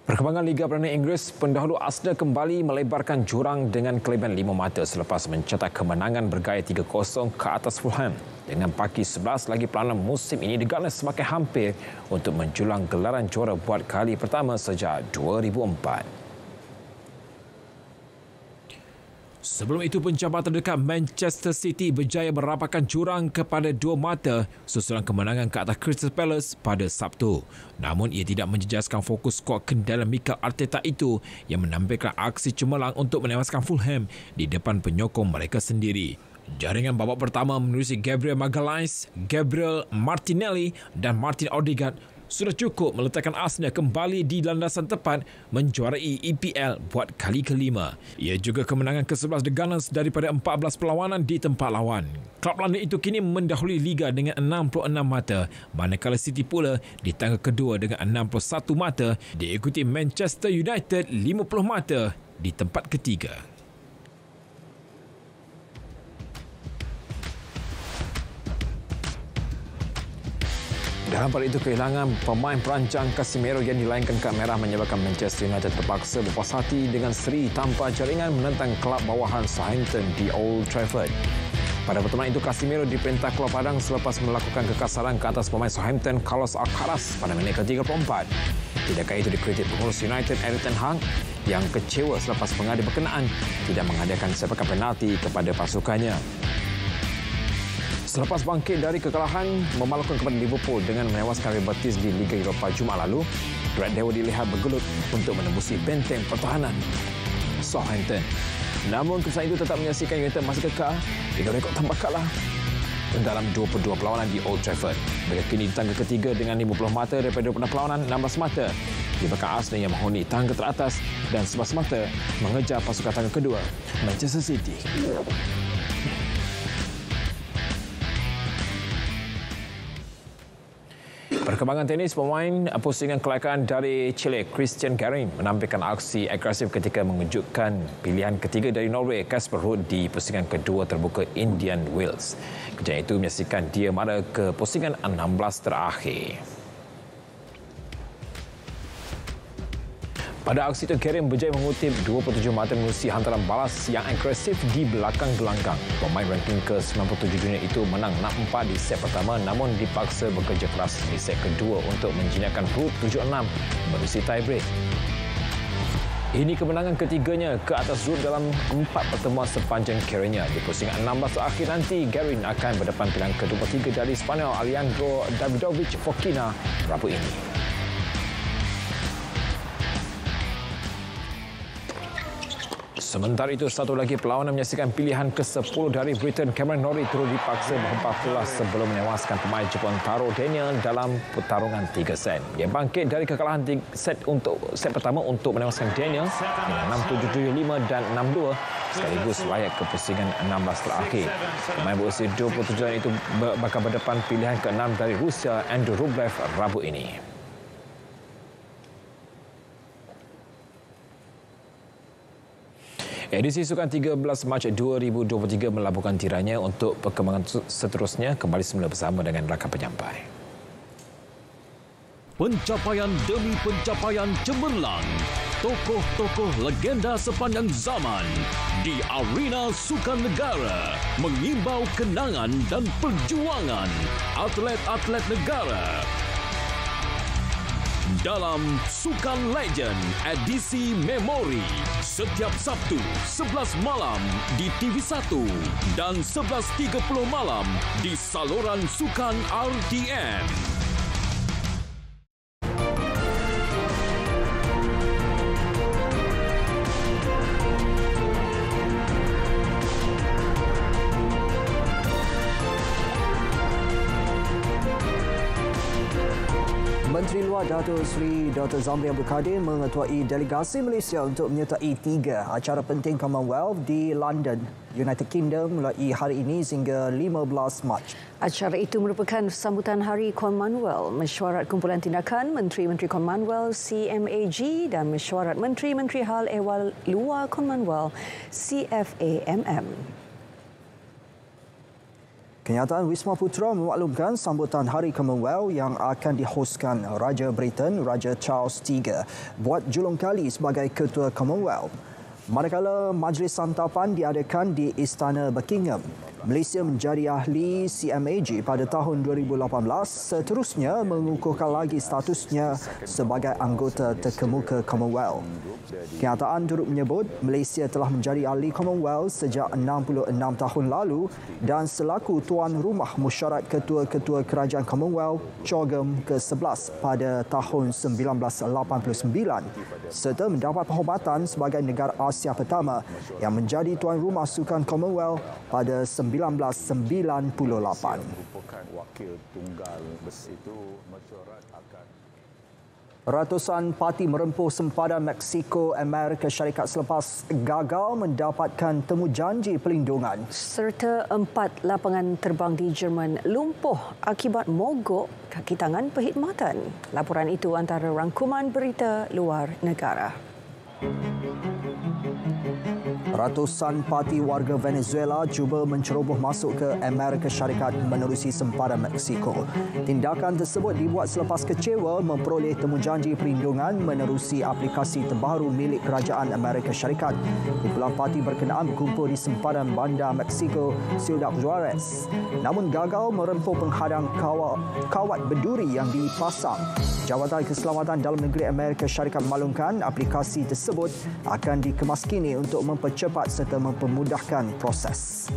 S13: Perkembangan Liga Perdana Inggeris, pendahulu Arsenal kembali melebarkan jurang dengan kelebihan 5 mata selepas mencetak kemenangan bergaya 3-0 ke atas Fulham. Dengan paki 11 lagi perlawanan musim ini, The Gunners semakin hampir untuk menjulang gelaran juara buat kali pertama sejak 2004. Sebelum itu, pencabar terdekat Manchester City berjaya merapakkan jurang kepada 2 mata susulan kemenangan ke atas Crystal Palace pada Sabtu. Namun, ia tidak menjejaskan fokus skuad kendalian Mikel Arteta itu yang menampilkan aksi cemerlang untuk menewaskan Fulham di depan penyokong mereka sendiri. Jaringan babak pertama menerusi Gabriel Magalhaes, Gabriel Martinelli dan Martin Odegaard sudah cukup meletakkan Arsenal kembali di landasan tepat menjuarai EPL buat kali kelima. Ia juga kemenangan ke-11 The Gunners daripada 14 perlawanan di tempat lawan. Klub London itu kini mendahului Liga dengan 66 mata, manakala City pula di tangga kedua dengan 61 mata, diikuti Manchester United 50 mata di tempat ketiga. Dalam pada itu, kehilangan pemain perancang Casemiro yang dilainkan kad merah menyebabkan Manchester United terpaksa berpuas hati dengan seri tanpa jaringan menentang kelab bawahan Southampton di Old Trafford. Pada pertemuan itu, Casemiro diperintah keluar padang selepas melakukan kekasaran ke atas pemain Southampton Carlos Alcaraz pada minit ke-34. Tindakan itu dikritik pengurus United Erik ten Hag yang kecewa selepas pengadil berkenaan tidak mengadakan sepakan penalti kepada pasukannya. Selepas bangkit dari kekalahan memalukan kepada Liverpool dengan menewaskan Real Betis di Liga Eropah Jumaat lalu, Red Devil dilihat bergelut untuk menembusi benteng pertahanan Southampton. Namun keputusan itu tetap menyaksikan United masih kekal dengan rekod tanpa kalah dalam 22 perlawanan di Old Trafford. Mereka kini di tangga ketiga dengan 50 mata daripada 26 perlawanan, 16 mata di belakang Arsenal yang menghuni tangga teratas dan 11 mata mengejar pasukan tangga kedua Manchester City. Perkembangan tenis, pemain pusingan kelahiran dari Chile, Christian Garin menampilkan aksi agresif ketika mengejutkan pilihan ketiga dari Norway, Casper Ruud di pusingan kedua terbuka Indian Wells. Kejadian itu menyaksikan dia mara ke pusingan 16 terakhir. Pada aksi itu, Garin berjaya mengutip 27 mata menerusi hantaran balas yang agresif di belakang gelanggang. Pemain ranking ke-97 dunia itu menang 6-4 di set pertama, namun dipaksa bekerja keras di set kedua untuk menjinakkan Ruud 7-6 menerusi tiebreak. Ini kemenangan ketiganya ke atas Ruud dalam 4 pertemuan sepanjang kariernya. Di pusingan 16 akhir nanti, Garin akan berdepan pilihan ke-23 dari Spanyol Alejandro Davidovich Fokina Rabu ini. Sementara itu, satu lagi perlawanan menyaksikan pilihan ke-10 dari Britain Cameron Norrie turut dipaksa berhempah pula sebelum menewaskan pemain Jepun Taro Daniel dalam pertarungan 3 set. Dia bangkit dari kekalahan set pertama untuk menewaskan Daniel dengan 6-7, 7-5 dan 6-2 sekaligus layak ke pusingan 16 terakhir. Pemain berusia 27 tahun itu bakal berdepan pilihan ke-6 dari Rusia Andrew Rublev Rabu ini. Edisi Sukan 13 Mac 2023 melabuhkan tiranya untuk perkembangan seterusnya kembali semula bersama dengan rakan penyampai.
S20: Pencapaian demi pencapaian cemerlang. Tokoh-tokoh legenda sepanjang zaman di arena Sukan Negara mengimbau kenangan dan perjuangan atlet-atlet negara. Dalam Sukan Legend edisi Memori setiap Sabtu 11 malam di TV1 dan 11.30 malam di saluran Sukan RTM.
S2: Menteri Luar Datuk Seri Dr. Zamri Abdul Kadir mengetuai delegasi Malaysia untuk menyertai 3 acara penting Commonwealth di London, United Kingdom mulai hari ini hingga 15 Mac.
S1: Acara itu merupakan sambutan Hari Commonwealth, mesyuarat kumpulan tindakan Menteri-Menteri Commonwealth CMAG dan mesyuarat Menteri-Menteri Hal Ehwal Luar Commonwealth CFAMM.
S2: Kenyataan Wisma Putra memaklumkan sambutan Hari Commonwealth yang akan dihoskan Raja Britain, Raja Charles III, buat julung kali sebagai Ketua Commonwealth. Manakala majlis santapan diadakan di Istana Buckingham, Malaysia menjadi ahli CMAG pada tahun 2018, seterusnya mengukuhkan lagi statusnya sebagai anggota terkemuka Commonwealth. Kenyataan turut menyebut Malaysia telah menjadi ahli Commonwealth sejak 66 tahun lalu dan selaku tuan rumah mesyuarat ketua-ketua kerajaan Commonwealth COGM ke-11 pada tahun 1989 serta mendapat penghormatan sebagai negara Asia pertama yang menjadi tuan rumah Sukan Commonwealth pada 1998.
S21: Merupakan wakil tunggal itu mesyuarat akan
S2: Ratusan parti merempuh sempadan Mexico Amerika Syarikat selepas gagal mendapatkan temujanji pelindungan.
S1: Serta 4 lapangan terbang di Jerman lumpuh akibat mogok kaki tangan perkhidmatan. Laporan itu antara rangkuman berita luar negara.
S2: Ratusan parti warga Venezuela cuba menceroboh masuk ke Amerika Syarikat menerusi sempadan Mexico. Tindakan tersebut dibuat selepas kecewa memperoleh temujanji perlindungan menerusi aplikasi terbaru milik Kerajaan Amerika Syarikat. Kumpulan parti berkenaan berkumpul di sempadan bandar Mexico, Ciudad Juarez. Namun gagal merempuh penghadang kawat berduri yang dipasang. Jabatan Keselamatan Dalam Negeri Amerika Syarikat memaklumkan aplikasi tersebut akan dikemaskini untuk mempercepat serta mempermudahkan proses.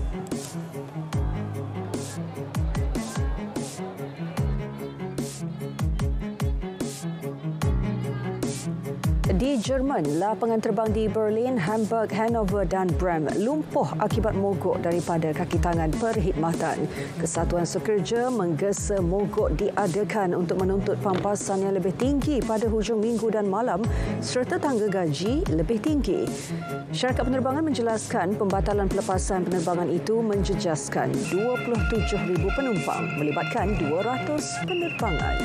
S1: Di Jerman, lapangan terbang di Berlin, Hamburg, Hanover dan Bremen lumpuh akibat mogok daripada kaki tangan perkhidmatan. Kesatuan Sekerja menggesa mogok diadakan untuk menuntut pampasan yang lebih tinggi pada hujung minggu dan malam serta tangga gaji lebih tinggi. Syarikat penerbangan menjelaskan pembatalan pelepasan penerbangan itu menjejaskan 27,000 penumpang melibatkan 200 penerbangan.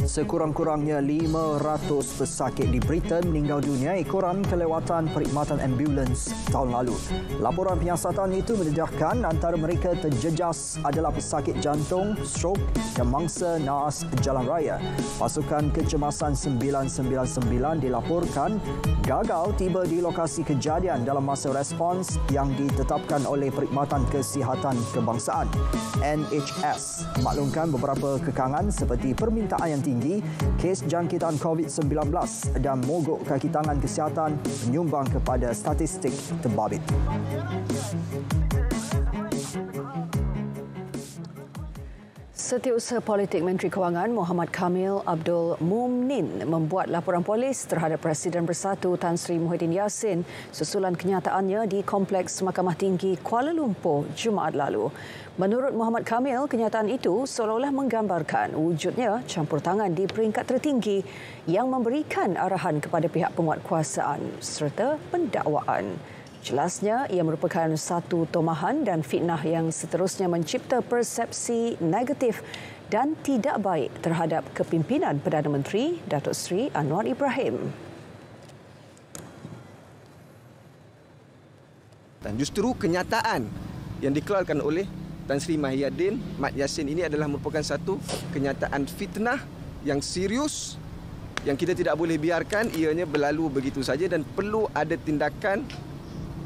S2: Sekurang-kurangnya 500 pesakit di Britain meninggal dunia ekoran kelewatan perkhidmatan ambulans tahun lalu. Laporan penyiasatan itu mendedahkan antara mereka terjejas adalah pesakit jantung, strok dan mangsa naas jalan raya. Pasukan kecemasan 999 dilaporkan gagal tiba di lokasi kejadian dalam masa respons yang ditetapkan oleh Perkhidmatan Kesihatan Kebangsaan NHS. Maklumkan beberapa kekangan seperti permintaan yang tinggi, kes jangkitan COVID-19 dan mogok kaki tangan kesihatan menyumbang kepada statistik terbabit.
S1: Setiausaha Politik Menteri Kewangan Muhammad Kamil Abdul Mumnin membuat laporan polis terhadap Presiden Bersatu Tan Sri Muhyiddin Yassin susulan kenyataannya di Kompleks Mahkamah Tinggi Kuala Lumpur Jumaat lalu. Menurut Muhammad Kamil, kenyataan itu seolah-olah menggambarkan wujudnya campur tangan di peringkat tertinggi yang memberikan arahan kepada pihak penguatkuasaan serta pendakwaan. Jelasnya, ia merupakan satu tomahan dan fitnah yang seterusnya mencipta persepsi negatif dan tidak baik terhadap kepimpinan Perdana Menteri Datuk Seri Anwar Ibrahim.
S21: Dan justru kenyataan yang dikeluarkan oleh Tan Sri Muhyiddin Mat Yassin ini adalah merupakan satu kenyataan fitnah yang serius yang kita tidak boleh biarkan ianya berlalu begitu saja dan perlu ada tindakan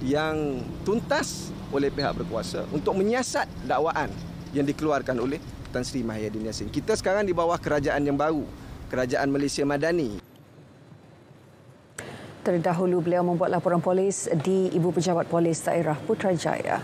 S21: yang tuntas oleh pihak berkuasa untuk menyiasat dakwaan yang dikeluarkan oleh Tan Sri Muhyiddin Yassin. Kita sekarang di bawah kerajaan yang baru, Kerajaan Malaysia Madani.
S1: Terdahulu beliau membuat laporan polis di Ibu Pejabat Polis Daerah Putrajaya.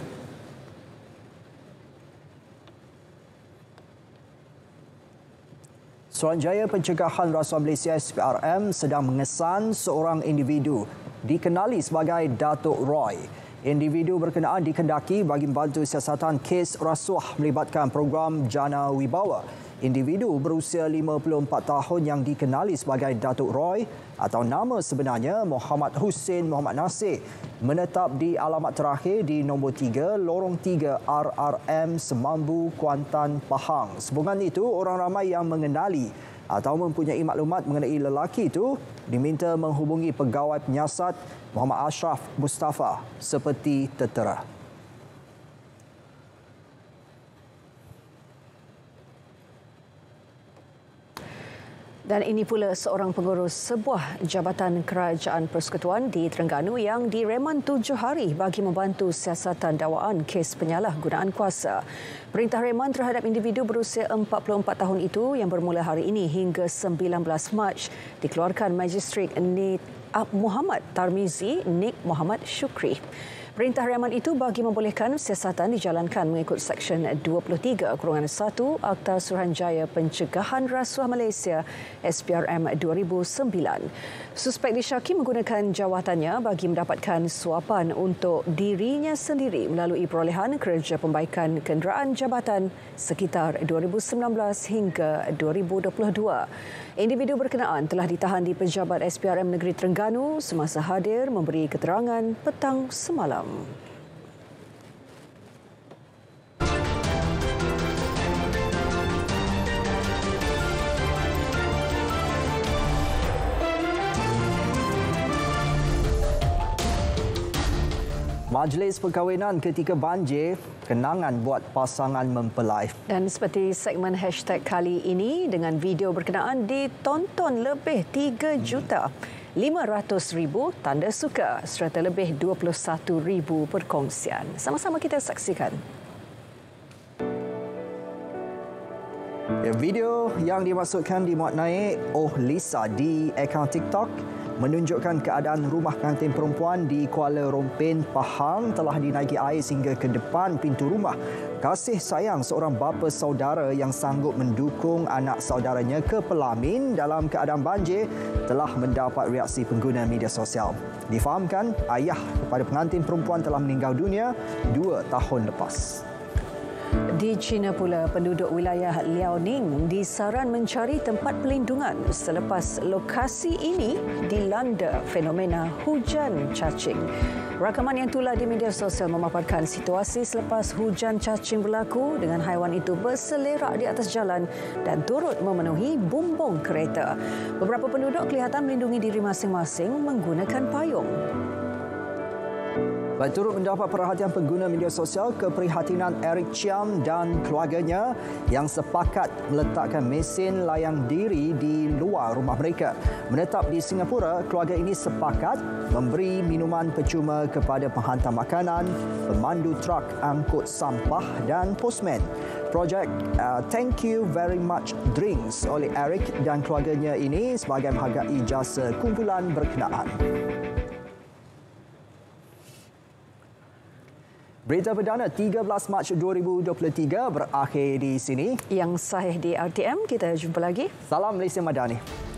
S2: Suruhanjaya Pencegahan Rasuah Malaysia SPRM sedang mengesan seorang individu dikenali sebagai Datuk Roy. Individu berkenaan dikendaki bagi membantu siasatan kes rasuah melibatkan program Jana Wibawa. Individu berusia 54 tahun yang dikenali sebagai Datuk Roy atau nama sebenarnya Muhammad Hussein Muhammad Nasir menetap di alamat terakhir di nombor 3, Lorong 3 RRM Semambu, Kuantan, Pahang. Sehubungan itu, orang ramai yang mengenali atau mempunyai maklumat mengenai lelaki itu diminta menghubungi pegawai penyiasat Muhammad Ashraf Mustafa seperti tertera.
S1: Dan ini pula seorang pengurus sebuah jabatan kerajaan persekutuan di Terengganu yang direman 7 hari bagi membantu siasatan dakwaan kes penyalahgunaan kuasa. Perintah reman terhadap individu berusia 44 tahun itu yang bermula hari ini hingga 19 Mac dikeluarkan Magistrat Muhammad Tarmizi Nik Muhammad Syukri. Perintah riaman itu bagi membolehkan siasatan dijalankan mengikut Seksyen 23/1 Akta Suruhanjaya Pencegahan Rasuah Malaysia SPRM 2009. Suspek disyaki menggunakan jawatannya bagi mendapatkan suapan untuk dirinya sendiri melalui perolehan kerja pembaikan kenderaan jabatan sekitar 2019 hingga 2022. Individu berkenaan telah ditahan di Pejabat SPRM Negeri Terengganu semasa hadir memberi keterangan petang semalam.
S2: Majlis perkahwinan ketika banjir, kenangan buat pasangan mempelai.
S1: Dan seperti segmen hashtag kali ini, dengan video berkenaan ditonton lebih 3,500,000 tanda suka serta lebih 21,000 perkongsian. Sama-sama kita saksikan.
S2: Video yang dimaksudkan dimuat naik Lisa di akaun TikTok menunjukkan keadaan rumah kantin perempuan di Kuala Rompin, Pahang telah dinaiki air sehingga ke depan pintu rumah. Kasih sayang seorang bapa saudara yang sanggup mendukung anak saudaranya ke pelamin dalam keadaan banjir telah mendapat reaksi pengguna media sosial. Difahamkan, ayah kepada pengantin perempuan telah meninggal dunia 2 tahun lepas.
S1: Di China pula, penduduk wilayah Liaoning disaran mencari tempat pelindungan selepas lokasi ini dilanda fenomena hujan cacing. Rakaman yang tular di media sosial memaparkan situasi selepas hujan cacing berlaku dengan haiwan itu berselerak di atas jalan dan turut memenuhi bumbung kereta. Beberapa penduduk kelihatan melindungi diri masing-masing menggunakan payung.
S2: Turut mendapat perhatian pengguna media sosial keprihatinan Eric Chiam dan keluarganya yang sepakat meletakkan mesin layang diri di luar rumah mereka. Menetap di Singapura, keluarga ini sepakat memberi minuman percuma kepada penghantar makanan, pemandu truk angkut sampah dan postman. Projek Thank You Very Much Drinks oleh Eric dan keluarganya ini sebagai menghargai jasa kumpulan berkenaan. Berita perdana 13 Mac 2023 berakhir di sini.
S1: Yang sahih di RTM, kita jumpa lagi.
S2: Salam Malaysia Madani.